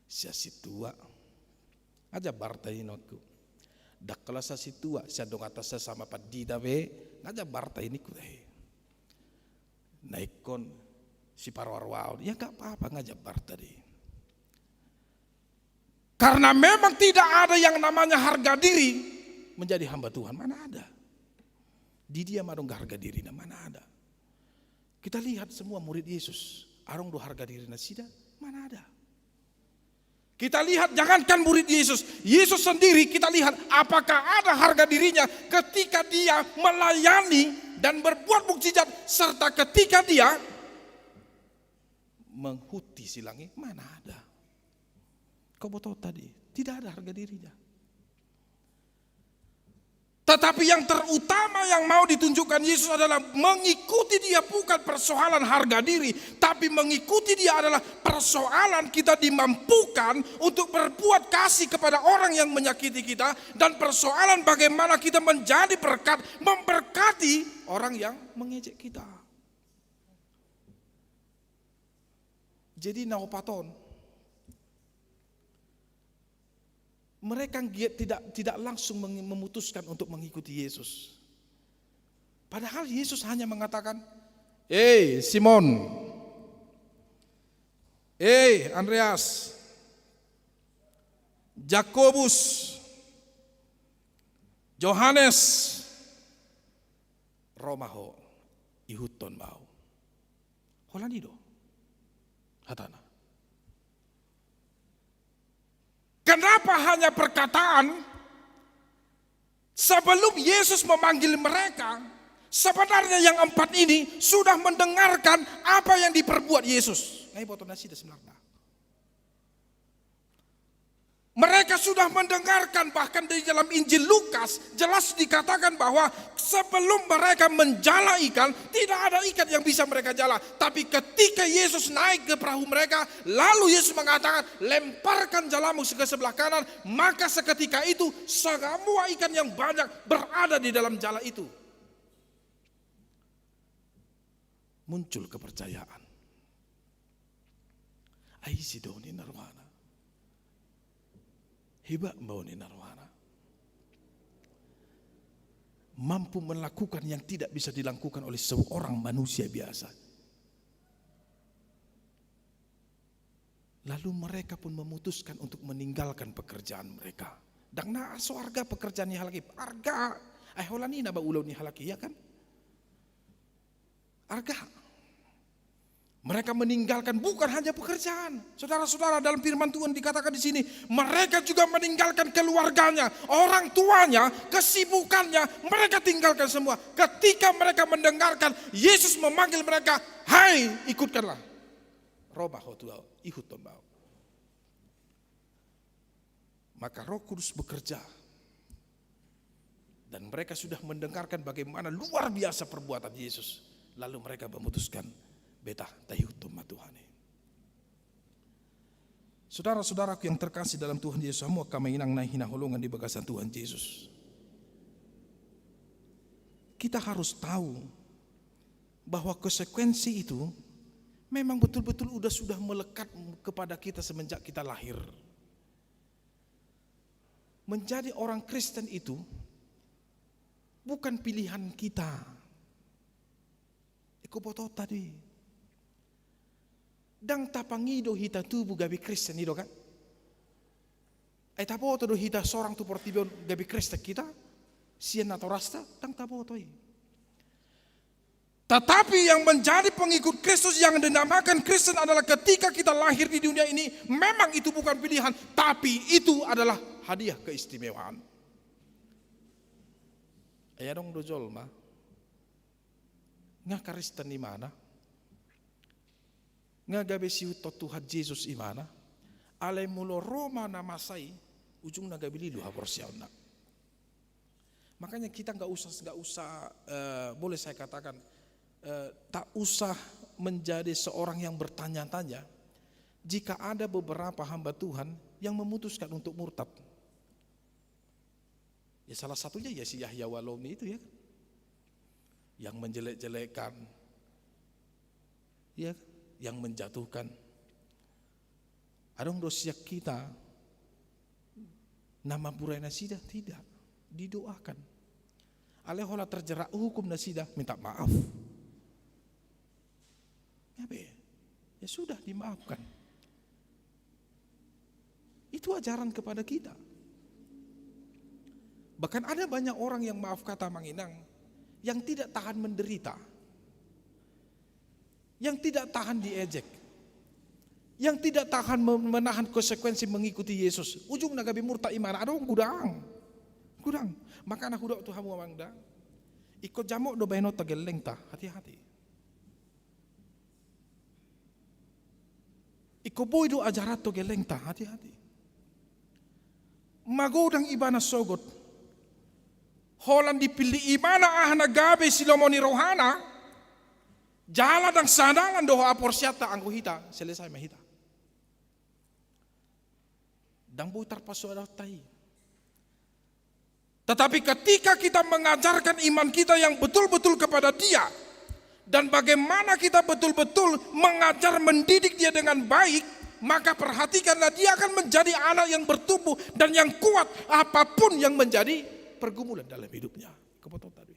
sia situa. Aja partai ini aku. Dak kelas situa sia dong atas sama pandita be, aja partai ini kudo. Naikon si parwarwau, ya enggak apa-apa ngajak partai. Karena memang tidak ada yang namanya harga diri menjadi hamba Tuhan. Mana ada? Di dia marung harga diri, mana ada? Kita lihat semua murid Yesus, arung do harga diri nasida, mana ada? Kita lihat jangankan murid Yesus, Yesus sendiri kita lihat apakah ada harga dirinya ketika dia melayani dan berbuat mukjizat, serta ketika dia menghuti silangi, mana ada? Kau betul tadi, tidak ada harga dirinya. Tetapi yang terutama yang mau ditunjukkan Yesus adalah mengikuti Dia bukan persoalan harga diri, tapi mengikuti Dia adalah persoalan kita dimampukan untuk berbuat kasih kepada orang yang menyakiti kita, dan persoalan bagaimana kita menjadi berkat, memberkati orang yang mengejek kita. Jadi naopaton. Mereka tidak langsung memutuskan untuk mengikuti Yesus. Padahal Yesus hanya mengatakan, Simon, Andreas, Jakobus, Yohanes, Romaho, ihuton mau. Holanido, hatana. Kenapa hanya perkataan? Sebelum Yesus memanggil mereka, sebenarnya yang empat ini sudah mendengarkan apa yang diperbuat Yesus. Mereka sudah mendengarkan, bahkan di dalam Injil Lukas jelas dikatakan bahwa sebelum mereka menjala ikan, tidak ada ikan yang bisa mereka jala. Tapi ketika Yesus naik ke perahu mereka, lalu Yesus mengatakan, lemparkan jalamu ke sebelah kanan, maka seketika itu semua ikan yang banyak berada di dalam jala itu. Muncul kepercayaan. Aisidoni narwana. Hebat Mbak Narwana. Mampu melakukan yang tidak bisa dilakukan oleh seorang manusia biasa. Lalu mereka pun memutuskan untuk meninggalkan pekerjaan mereka. Dan so harga pekerjaan ni halaki. Harga. Holani na ba ulaw ni halaki, ya kan? Arga. Mereka meninggalkan bukan hanya pekerjaan. Saudara-saudara, dalam firman Tuhan dikatakan di sini, mereka juga meninggalkan keluarganya, orang tuanya, kesibukannya, mereka tinggalkan semua. Ketika mereka mendengarkan Yesus memanggil mereka, "Hai, ikutkanlah." Robah hotuau, ihut tombau. Maka Roh Kudus bekerja. Dan mereka sudah mendengarkan bagaimana luar biasa perbuatan Yesus. Lalu mereka memutuskan, beta tahiutum Tuhan. Saudara-saudaraku yang terkasih dalam Tuhan Yesus, semua kami inang naik hina holongan di bagasan Tuhan Yesus. Kita harus tahu bahwa konsekuensi itu memang betul-betul sudah melekat kepada kita semenjak kita lahir. Menjadi orang Kristen itu bukan pilihan kita. Iko boto tadi. Dang tapangido hita tubuh gabi Kristen itu kan? Tapoto do hita seorang tu portibon gabi Kristen kita, sian atau rasta, dang tapoto. Tetapi yang menjadi pengikut Kristus yang dinamakan Kristen adalah ketika kita lahir di dunia ini, memang itu bukan pilihan, tapi itu adalah hadiah keistimewaan. Ayah dong dojol mah, nga Kristen di mana? Nga gabe si utot Tuhan Yesus di mana? Alay mulo Roma na masai, ujung nagabililu haborsiaw na. Makanya kita nggak usah, boleh saya katakan, tak usah menjadi seorang yang bertanya-tanya jika ada beberapa hamba Tuhan yang memutuskan untuk murtad. Ya salah satunya ya si Yahya Walomi itu ya, yang menjelek-jelekan, ya, yang menjatuhkan. Adong dosia kita nama burai nasida tidak didoakan. Alehola terjerak hukum nasida minta maaf. Ya sudah dimaafkan. Itu ajaran kepada kita. Bahkan ada banyak orang yang maaf kata manginang yang tidak tahan menderita, yang tidak tahan diejek, yang tidak tahan menahan konsekuensi mengikuti Yesus. Ujung nagabi murta iman, ada orang gudang. Maka anak hudak Tuhan mangda, ikut jamuk do bayno tageleng ta, hati-hati. Iko boy do ajarat to geleng ta, hati-hati. Magodang ibana sogot, holan dipilih ibana ahana gabe silomoni rohana, jalan dan sadalan doho aporsiata angku hita, selesai mahita. Dan boy tarpaso ada tai. Tetapi ketika kita mengajarkan iman kita yang betul-betul kepada Dia, dan bagaimana kita betul-betul mengajar mendidik dia dengan baik, maka perhatikanlah dia akan menjadi anak yang bertumbuh dan yang kuat apapun yang menjadi pergumulan dalam hidupnya. Kebetulan tadi.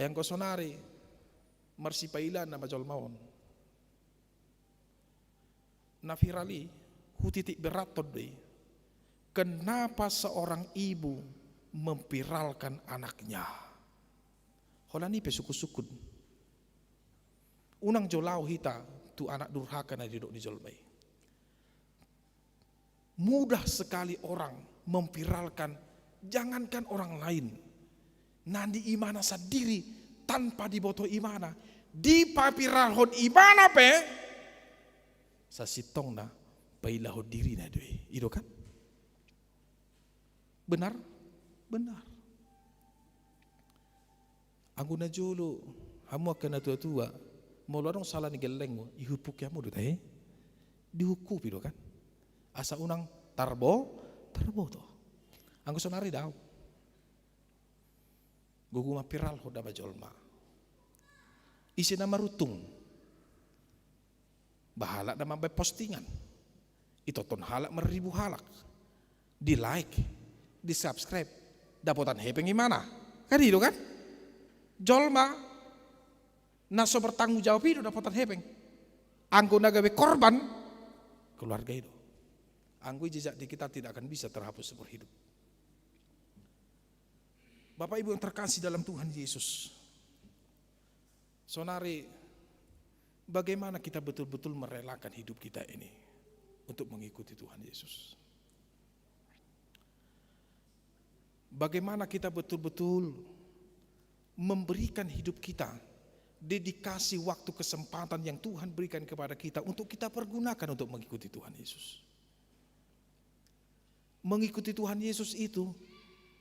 Yang kosonari marsipailan nama jolmaon. Nafirali hutitik berat todai. Kenapa seorang ibu memviralkan anaknya? Holani pe suku-sukun. Unang jolau hita tu anak durhaka na didok di jolbai. Mudah sekali orang memviralkan, jangankan orang lain. Nandi imana sadiri tanpa diboto imana. Di papiralhon imana pe sa sitong na pailahon diri na doi. Itu kan? Benar? Benar. Anggu na jolo, hamu akan na tua-tua, mau larong salah ni geleng mo, ihupuk ya mo do tahe, dihukup itu kan? Asa unang tarbo to. Anggu sonari daw, guguma piral ho daba jolma, isi nama rutung, bahala nama bay postingan, itoton halak meribu halak, di like, di subscribe, dapotan hepeng gimana? Kan itu kan? Jolma naso bertanggung jawab itu dapatan hepeng. Anggo nagawe korban keluarga itu. Anggo jejak di kita tidak akan bisa terhapus seumur hidup. Bapak Ibu yang terkasih dalam Tuhan Yesus, Saudari, bagaimana kita betul-betul merelakan hidup kita ini untuk mengikuti Tuhan Yesus? Bagaimana kita betul-betul memberikan hidup kita, dedikasi waktu kesempatan yang Tuhan berikan kepada kita untuk kita pergunakan untuk mengikuti Tuhan Yesus. Mengikuti Tuhan Yesus itu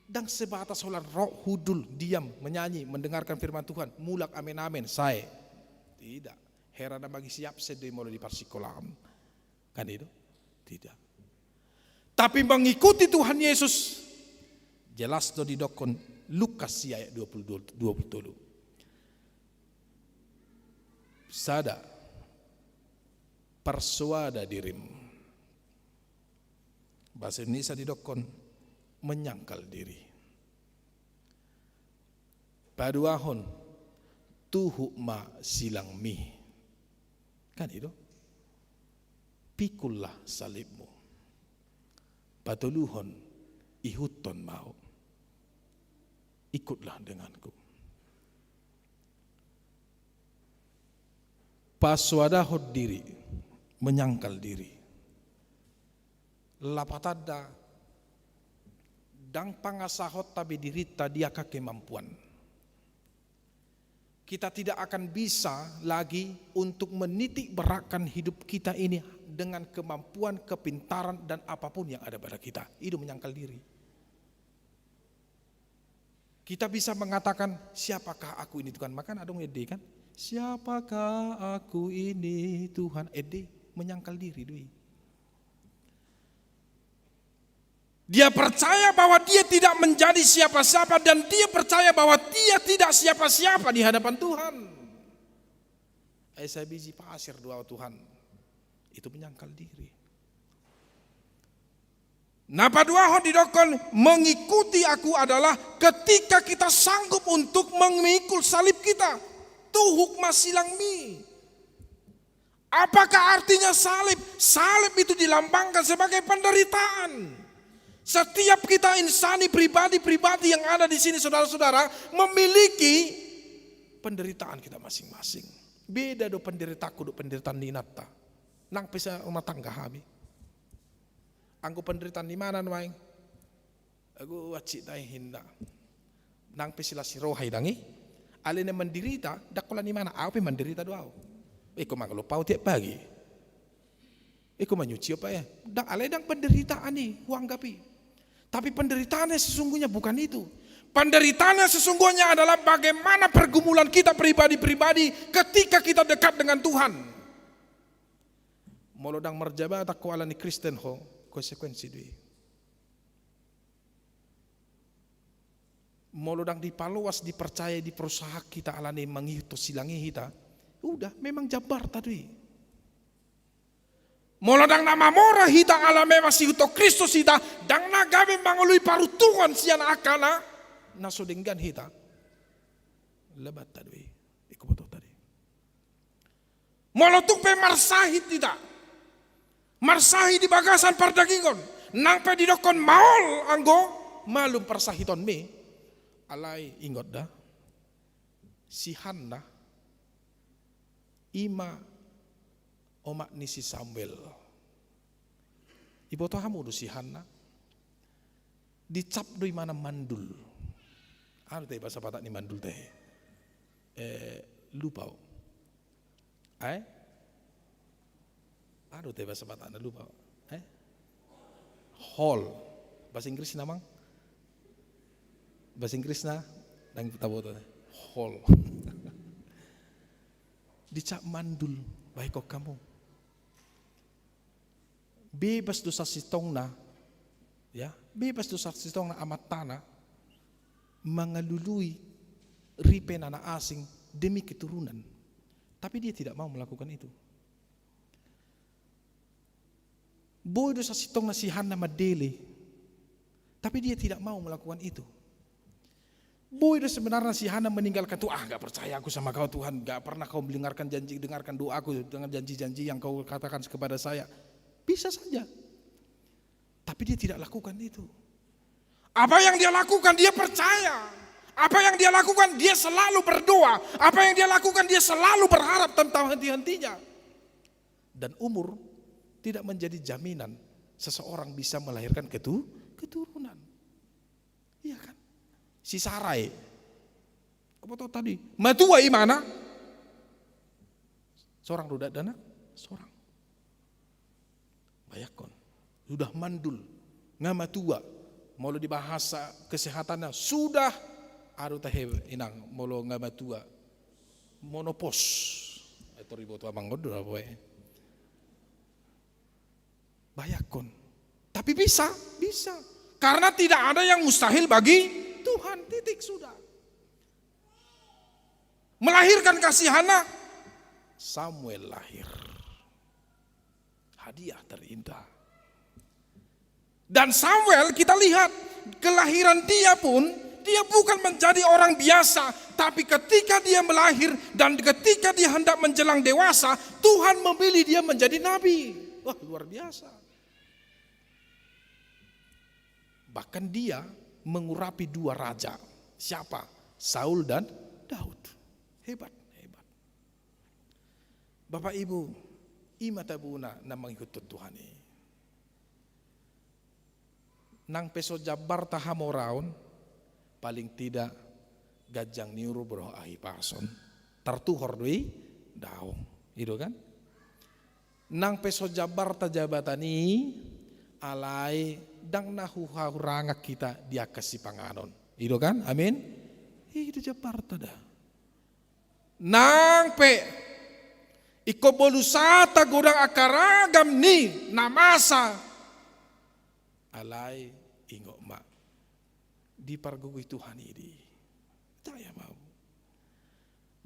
dan sebatas olah roh hudul, diam, menyanyi, mendengarkan firman Tuhan, mulak amin amin, saya. Tidak. Herana bagi siap sedih mulai di parsikolam. Kan itu? Tidak. Tapi mengikuti Tuhan Yesus, jelas do didokon Lukas ayat 22. Sada persuada dirim. Bahasa Indonesia didokon menyangkal diri. Paduahon tuhu ma silang mi. Kan itu? Pikullah salibmu. Patuluhon ihuton mau. Ikutlah denganku. Paswadahod diri, menyangkal diri. Lapatada dang pangasahot tabi dirita dia kemampuan. Kita tidak akan bisa lagi untuk menitik beratkan hidup kita ini dengan kemampuan, kepintaran dan apapun yang ada pada kita. Itu menyangkal diri. Kita bisa mengatakan, siapakah aku ini Tuhan? Makan adong ede kan? Siapakah aku ini Tuhan? Ede menyangkal diri doi. Dia percaya bahwa dia tidak menjadi siapa-siapa dan dia percaya bahwa dia tidak siapa-siapa di hadapan Tuhan. Saya biji pasir doa Tuhan. Itu menyangkal diri. Napa dua didokon mengikuti aku adalah ketika kita sanggup untuk memikul salib kita. Tuhuk masilang mi. Apakah artinya salib? Salib itu dilambangkan sebagai penderitaan. Setiap kita insani pribadi-pribadi yang ada di sini saudara-saudara memiliki penderitaan kita masing-masing. Beda do penderitaku do penderitaan ninata. Nang pesa rumah tangga kami. Angku penderitaan di mana nuaing? Aku wajib tay hinda. Nang pesila si rohai dangi. Alina menderita, dakola di mana? Aku menderita doa. Iko magalupau tiap pagi. Iko menyuci apa ya? Dang aledang penderitaan nih, uang gapi. Tapi penderitaannya sesungguhnya bukan itu. Penderitaannya sesungguhnya adalah bagaimana pergumulan kita pribadi-pribadi ketika kita dekat dengan Tuhan. Molodang merjaba tak kuala ni Kristen ho. Konsekuensi dui. Molodang dipaluas dipercaya di perusahaan kita alani menghitu silangi kita. Udah memang jabar tadi. Molodang nama mora hita alame masih uto Kristus hita dang nagabe mangului parutuan sian akana nasodenggan hita. Lebat tadi. Iku betul tadi. Molotuk pe marsahit tidak. Marsahi di bagasan pardagingon. Nang pe didokon maol anggo malum persahiton me. Alai ingot dah. Si Hana ima omak ni si Samuel. Ibu tahamu do si Hana. Dicap doi mana mandul. Ano teh bahasa Batak ni mandul teh? Lupau. Aduh teh bahasa Batak lupa. Hall. Bahasa Inggris namang? Bahasa Inggris na dan kita tahu hall. Dicap mandul baik kok kamu. Bebas dosa sitongna, ya, bebas dosa sitongna amat tanah mengalului ripen anak asing demi keturunan. Tapi dia tidak mau melakukan itu. Boy dosa sitong na si Hana madele. Tapi dia tidak mau melakukan itu. Boy dosa sebenarnya si Hana meninggalkan tuh, gak percaya aku sama kau Tuhan, gak pernah kau mendengarkan janji, dengarkan doaku dengan janji-janji yang kau katakan kepada saya. Bisa saja. Tapi dia tidak lakukan itu. Apa yang dia lakukan dia percaya. Apa yang dia lakukan, dia selalu berdoa. Apa yang dia lakukan, dia selalu berharap tanpa henti-hentinya. Dan umur tidak menjadi jaminan seseorang bisa melahirkan keturunan. Iya kan? Si Sarai, apa tahu tadi, matua imana? Seorang duda dana, seorang. Bayakon, sudah mandul, ngama tua, mau di bahasa kesehatannya sudah aduh tahe inang molo ngama tua, monopos, itu ribut abang godol apa ya? Bayakon, tapi bisa, karena tidak ada yang mustahil bagi Tuhan, titik sudah. Melahirkan kasih Hana, Samuel lahir. Hadiah terindah. Dan Samuel kita lihat kelahiran dia pun, dia bukan menjadi orang biasa, tapi ketika dia melahir dan ketika dia hendak menjelang dewasa, Tuhan memilih dia menjadi nabi. Wah, luar biasa. Bahkan dia mengurapi dua raja. Siapa? Saul dan Daud. Hebat. Bapak Ibu, imatabuna na mangikut Tuhan ini. Nang peso jabar tahamoraon, paling tidak gajang niuru bro ahi parson. Tartuhor dui daong. Itu kan? Nang peso jabar tajabatani, alai dang nahuhuranga kita dia kasih panganon. Itu kan? Amin. Itu Jakarta dah. Nang pe iko bolusata godang akaragam ni namasa alai ingo ma di pargugui Tuhan ini. Saya mau.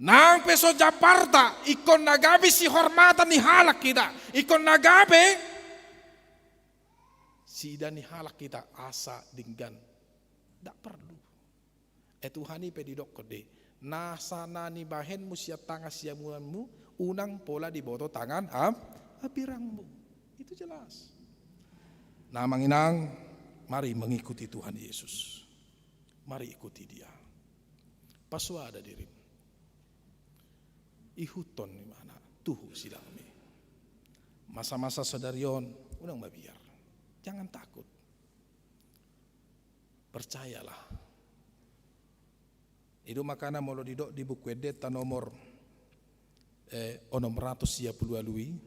Nang peso Jakarta ikon nagabi si hormatan ni halak kita. Ikon nagabe sida ni halak kita asa dinggan. Tak perlu. Tuhani pedidok kode. Nasana ni bahenmu siap tangan siamuanmu. Unang pola di boto tangan apirangmu. Itu jelas. Namang inang, mari mengikuti Tuhan Yesus. Mari ikuti dia. Paswada diri. Ihuton ni mana? Tuhu sidang mi. Masa-masa sadarion, unang mabiar. Jangan takut. Percayalah. Itu makana molo didok di buku edeta nomor 630 alui.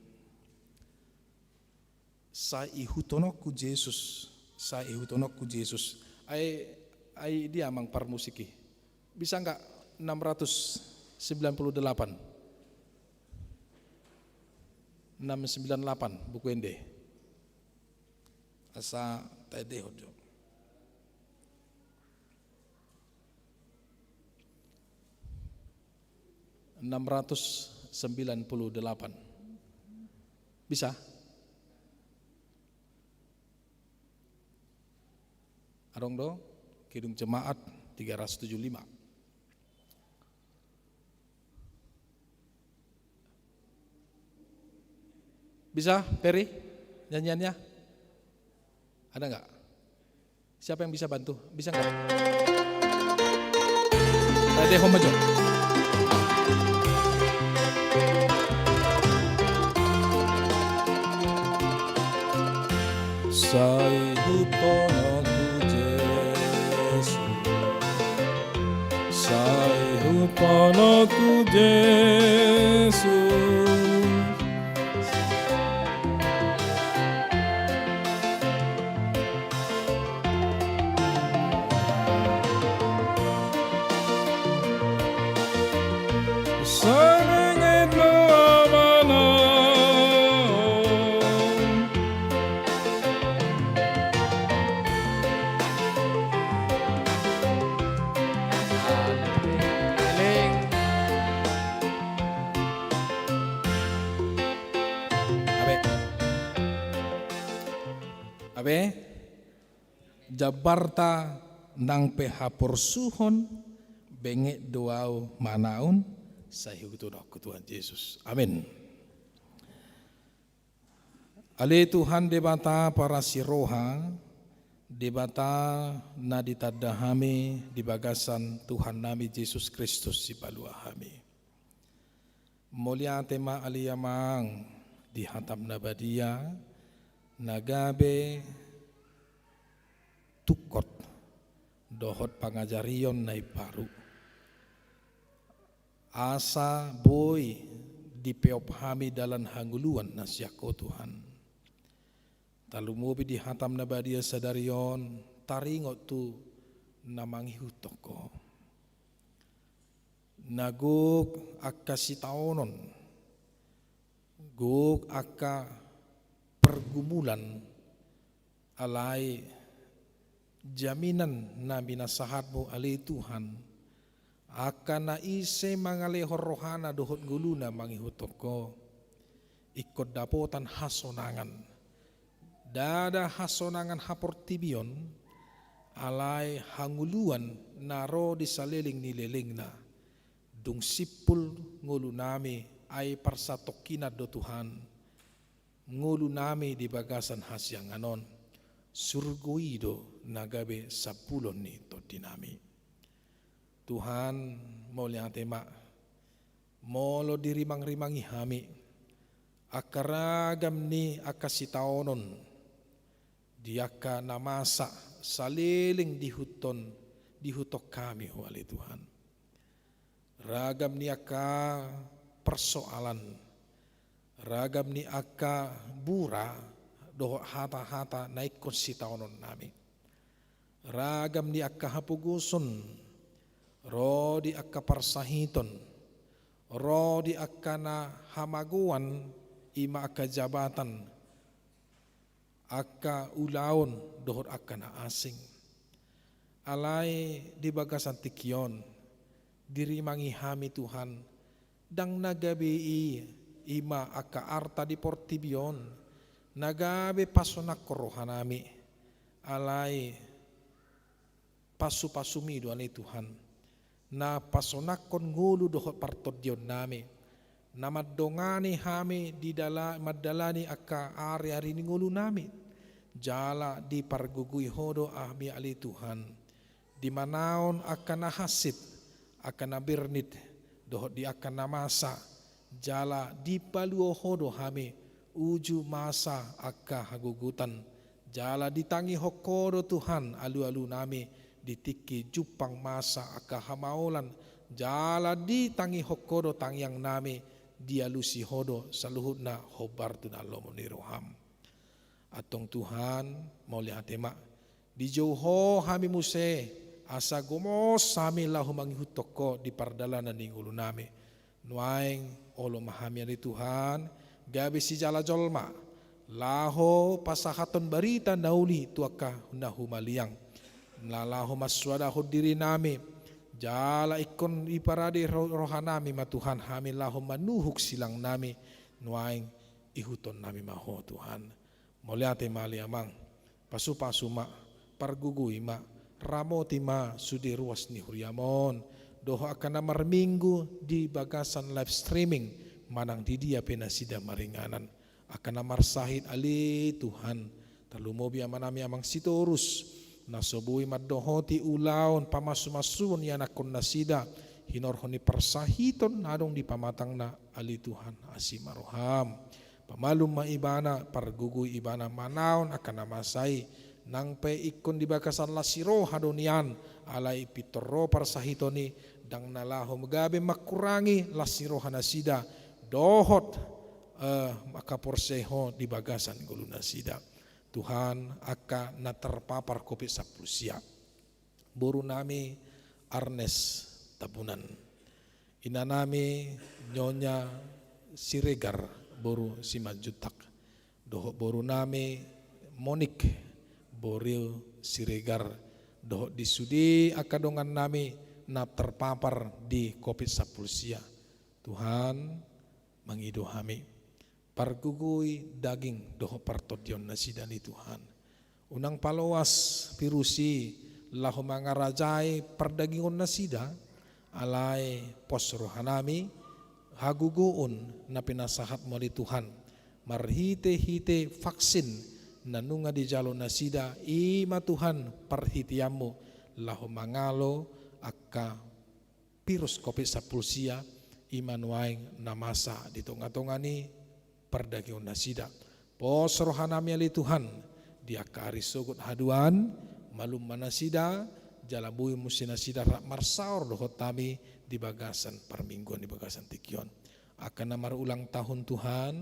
Sa ihutonokku Yesus. Sa ihutonokku Yesus. Ai dia mang parmusiki. Bisa enggak 698? 698 buku ende. Asa tade hojo. $698. Bisa? Arong do, Kidung Jemaat 375. Bisa, Peri? Nyanyiannya? Ada enggak? Siapa yang bisa bantu? Bisa enggak? Tadi homajo. Sai hutonoku Yesus, sai hutonoku Yesus. Sangat lama. Abe, Jabarta nang PH porsuhon bengek doau manaun sahihutunok Tuhan Yesus. Amin. Ale Tuhan debata para siroha di bata na ditadahami di bagasan Tuhan nami Yesus Kristus si paluahami. Mulia tema aliyamang di hatam na badia nagabe tukot dohot pangajarion na iparu. Asa boy di peophami dalan hanguluan na siyako Tuhan. Talumubi di hatam na badia sadarion taringot tu namanghihutok ko. Naguk akka sitaonon, guk akka pergumulan alay jaminan na binasahat mo alay Tuhan, akka na ise mangalehor rohana dohot guluna manghihutok ko, ikot dapotan hasonangan, dada hasonangan haportibion, alay hanguluan naro di saliling nileling na, dung sipul ngulu nami ay parsatokinad do Tuhan, ngulu nami di bagasan hasyang anon, surguido nagabe sapulon ni to dinami. Tuhan mulia tema molo dirimang-rimangi hami akaragam ni akasitaonon diaka namasa saliling dihutok kami wali Tuhan. Ragam ni aka persoalan, ragam ni aka bura doh hata-hata naik konsitaonon nami, ragam ni aka hapuguson, ro di aka parsahiton, ro di aka na hamaguan ima aka jabatan, aka ulaon dohot aka na asing, alay di bagasan tikyon dirimangi hami Tuhan dang nagabi ima aka arta di portibion nagabe pasonak korohanami alay pasu-pasumido ani Tuhan na pasonak kon ngulu dohot partodion nami na maddongani hami di madalani aka ari-ari ni ngulu nami jala di pargugui hodo ahmi ali Tuhan di manaon aka nahasit akan nabirnit dohot di akan namasa jala di paluo hodo hami uju masa akka hagugutan jala ditangi hokodo Tuhan alu-alu nami ditiki jupang masa akka hamaulan jala ditangi hokodo tangyang nami dialusi hodo saluhut na hobar tu na lomo ni roham atong Tuhan mau lihat tema di jauho hami muse asa gomos sami lahu manghihutok ko di pardalanan ning ulo nami nuaing olo mahami ni Tuhan gabi si jala jolma laho pasahaton barita nauli tuaka nahu maliang lalahu maswada diri nami jala ikon iparadi rohanami ma Tuhan hami lahu manuhuk silang nami nuaing ihuton nami maho Tuhan moliate mali amang pasu-pasu ma pargugui ma ramoti ma sudi ruas ni huriamon doho akan namar minggu di bagasan live streaming manang di dia penasida maringanan akan namar sahid ali Tuhan talumobi amanami amang sitorus nasobui maddohoti ulaon pamasu-masun yan akon nasida hinorhoni persahiton adong di pamatang na ali Tuhan asimaroham pamalum maibana pargugui ibana manaon akan namasai nang pe ikon di bakasan lasiro hadonian alai pitoro parsahitoni dang nalaho magabe makurangi lasiro hanasida dohot makaporseho di bagasan golunasida Tuhan aka na terpapar kopi saplusia boru nami Arnes Tabunan ina nami Nyonya Siregar boru Simanjutak dohot boru nami Monik Boril Siregar dohot disudi akadongan nami na terpapar di COVID-19 Tuhan mangido hami pargugui daging dohot partodion na sidani Tuhan unang palawas pirusi lahu mangarajai perdagingon na sida alay posrohanami haguguun na pinasahat mo ni Tuhan marhite-hite vaksin nanunga di jalo nasida ima Tuhan perhitiamu lahu mangalo akka virus COVID-19 imanuaing namasa di tonga-tongani perdagion nasida pos rohanami ali Tuhan dia kari sogut haduan malum manasida jalabui musinasida rak marsaur dohot tami di bagasan permingguan di bagasan tikion akan namar ulang tahun Tuhan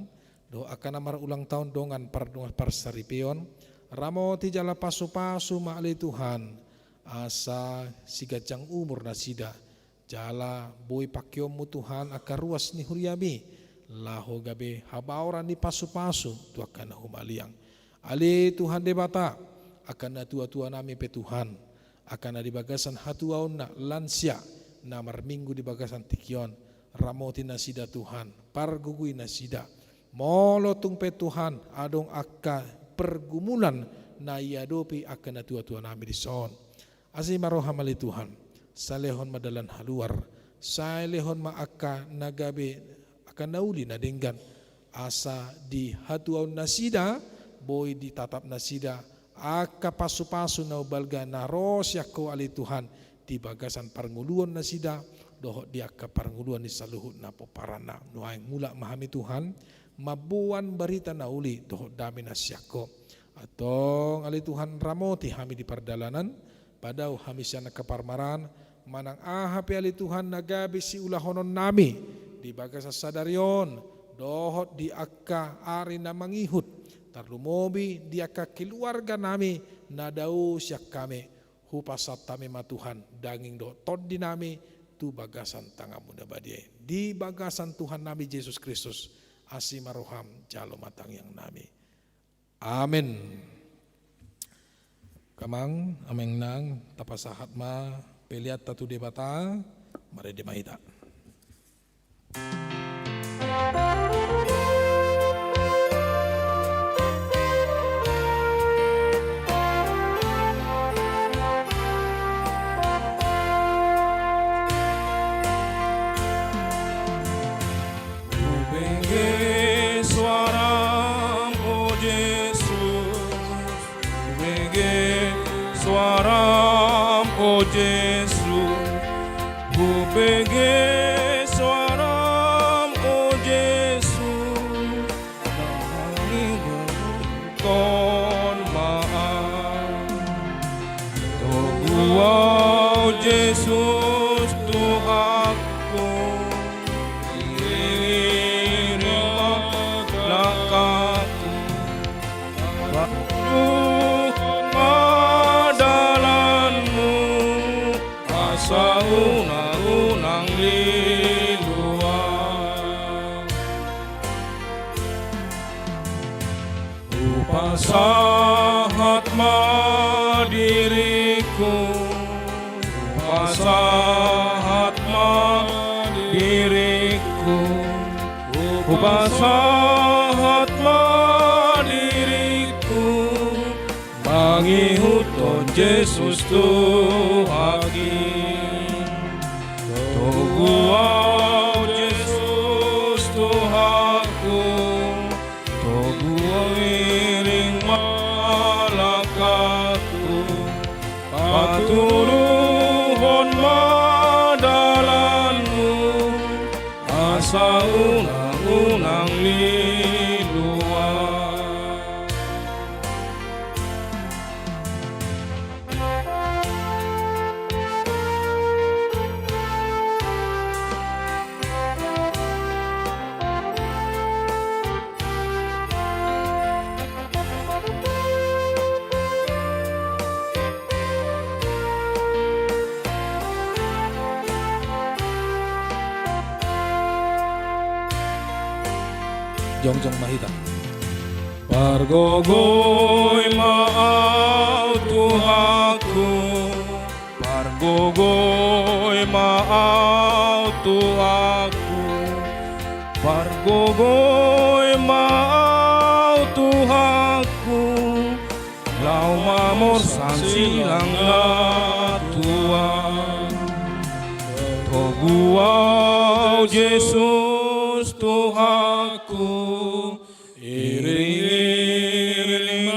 do akan namar ulang tahun dongan parsaripion ramo ti jala pasu-pasu ma'ali Tuhan asa sigajang umur nasida jala boy pakyomu Tuhan akan ruas ni huriami laho gabe habauran di pasu-pasu tu akan humaliang ali Tuhan debata akan na tua-tua nami pe Tuhan akan na di bagasan hatuaon na lansia namar minggu di bagasan tikion ramoti nasida Tuhan pargugui nasida molo tung pe Tuhan adong akka pergumulan na iadopi akan na tua-tua nami di son asimaroham ali Tuhan salehon madalan haluar salehon maaka nagabe akan nauli na denggan asa di hatuaon nasida boy ditatap nasida aka pasu-pasu na ubalga na rosya ko ali Tuhan di bagasan parnguluan nasida doho di aka parnguluan ni saluhut na poparana nuaing mula mahami Tuhan mabuan barita na uli doho dami nasyako atong ali Tuhan ramoti hami di pardalanan padau hami siya nakaparmaran manang ahapi ali Tuhan nagabi si ulahonon nami di bagasa sadarion dohot di akka ari na mangihut tarlumobi di akka keluarga nami na dau siyak kami hupasat tami matuhan daging do tod di nami tu bagasan tanga muda badie di bagasan Tuhan nami Yesus Kristus asimaroham jalo matang yang nami amin. Kamang ameng nang tapasahat ma peliat tatu debata mare de maita. Bege suaram o Yesus kon maaf Tuhan Yesus Tuhanku irimah lakaku waktu madalanmu asa unang liluan upasahat ma diriku upasahat ma diriku upasahat ma diriku mangihuto Yesus Tuhaki Tuhan Yesus Tuhanku Tuhan iring malakatku Patuluhon madalanmu Asa unang-unang liluan Jongjong mahita. Pargogoy maaw Tuhanku Pargogoy maaw Tuhanku Pargogoy maaw Tuhanku Lau mamor sang silang latuan Toguaw Yesus Tuhanku iring-iring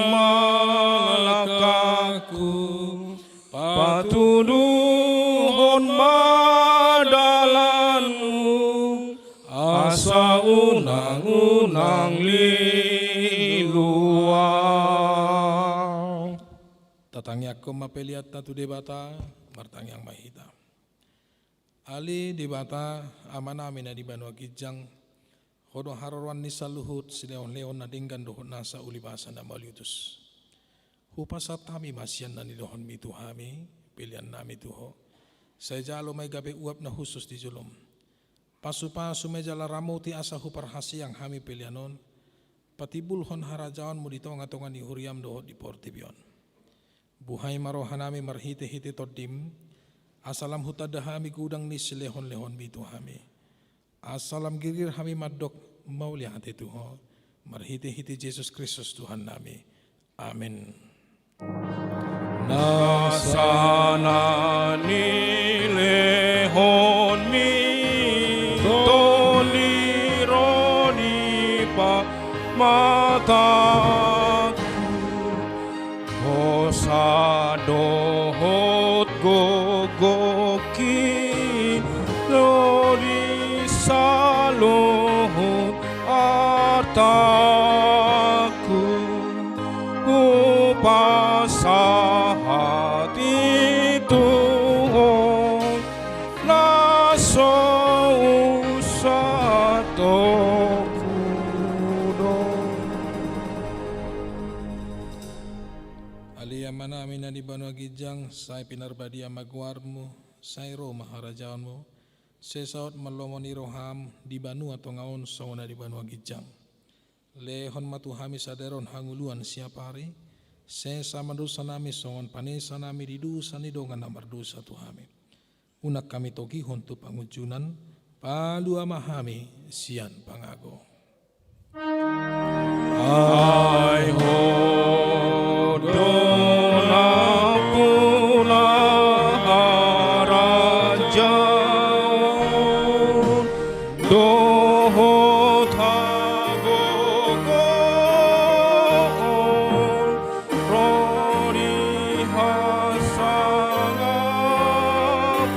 hon madalanmu asa unang-unang liluang. Tatangyakom mapeliat tatu debata martangyang mahita. Ali debata amanami na di Banua Gijang kodo harawan ni saluhut sileon-leon na dinggan dohon nasa ulibasa na maliutus. Hupasat kami masyan na nilohon mi tuhami pilihan nami tuho. Saya jalo may gabi uap na husus di julom. Pasu-pasu may jala ramuti asa huparhasi yang kami pilihanon. Patibulhon harajawan mo dito nga tongan ni huriam dohon di portibion. Buhay marohanami marhite-hite todim. Asalam hutadahami gudang ni silehon-lehon bitu hami. Asalam girir hami madok mauli hati tuho. Marhite-hite Yesus Kristus Tuhan nami. Amin. Nasana nilehon mi tolironi pa mataku hosadohot gogoki lori salohot artaku upasahati Tuhan naso usato kudo. Aliyah manami na di Banua Gijang say pinarbadia magwarmo say ro maharajawanmo sesaot malomoni roham di Banua tongaon songona di Banua Gijang. Lehon matuhami saderon hanguluan siapari sesa mandusa nami songon panesa nami di dusa ni dongan namar dusa tuhami. Unak kami togi hontu pangujunan palu amahami sian pangago. Ai hodona pula harajaon dohot hagogoon roni hasangapon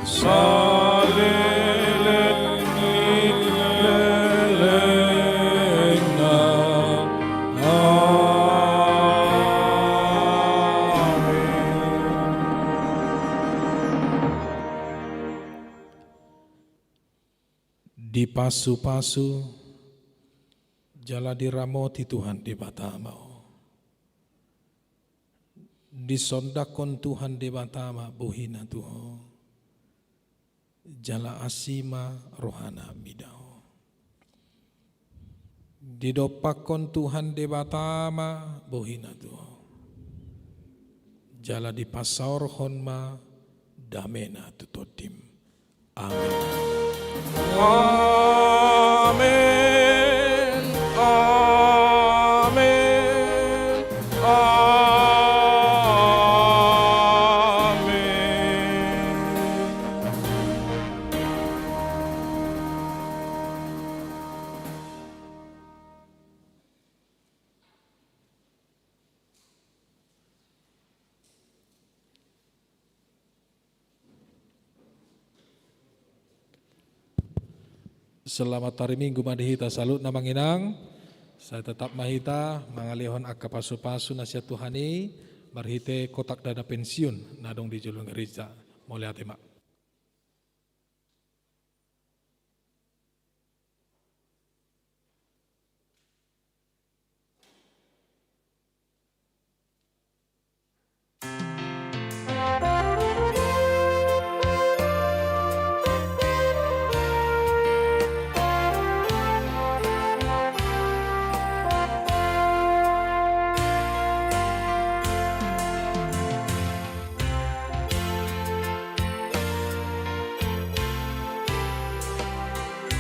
saleleng leleng na. Di pasu-pasu jala diramoti Tuhan di Batamau. Disondakon Tuhan di Batama buhina Tuhan. Jala asima rohana bidao. Didopakon Tuhan di Batama buhina Tuhan. Jala di pasaorhon ma damena tutodim. Amin. Amen, amen, Selamat hari Minggu madihita salut na manginang. Saya tetap mahita mangalihon akka pasu-pasu nasihat Tuhani marhite kotak dana pensiun nadong di julung gereja. Mulai hati mak.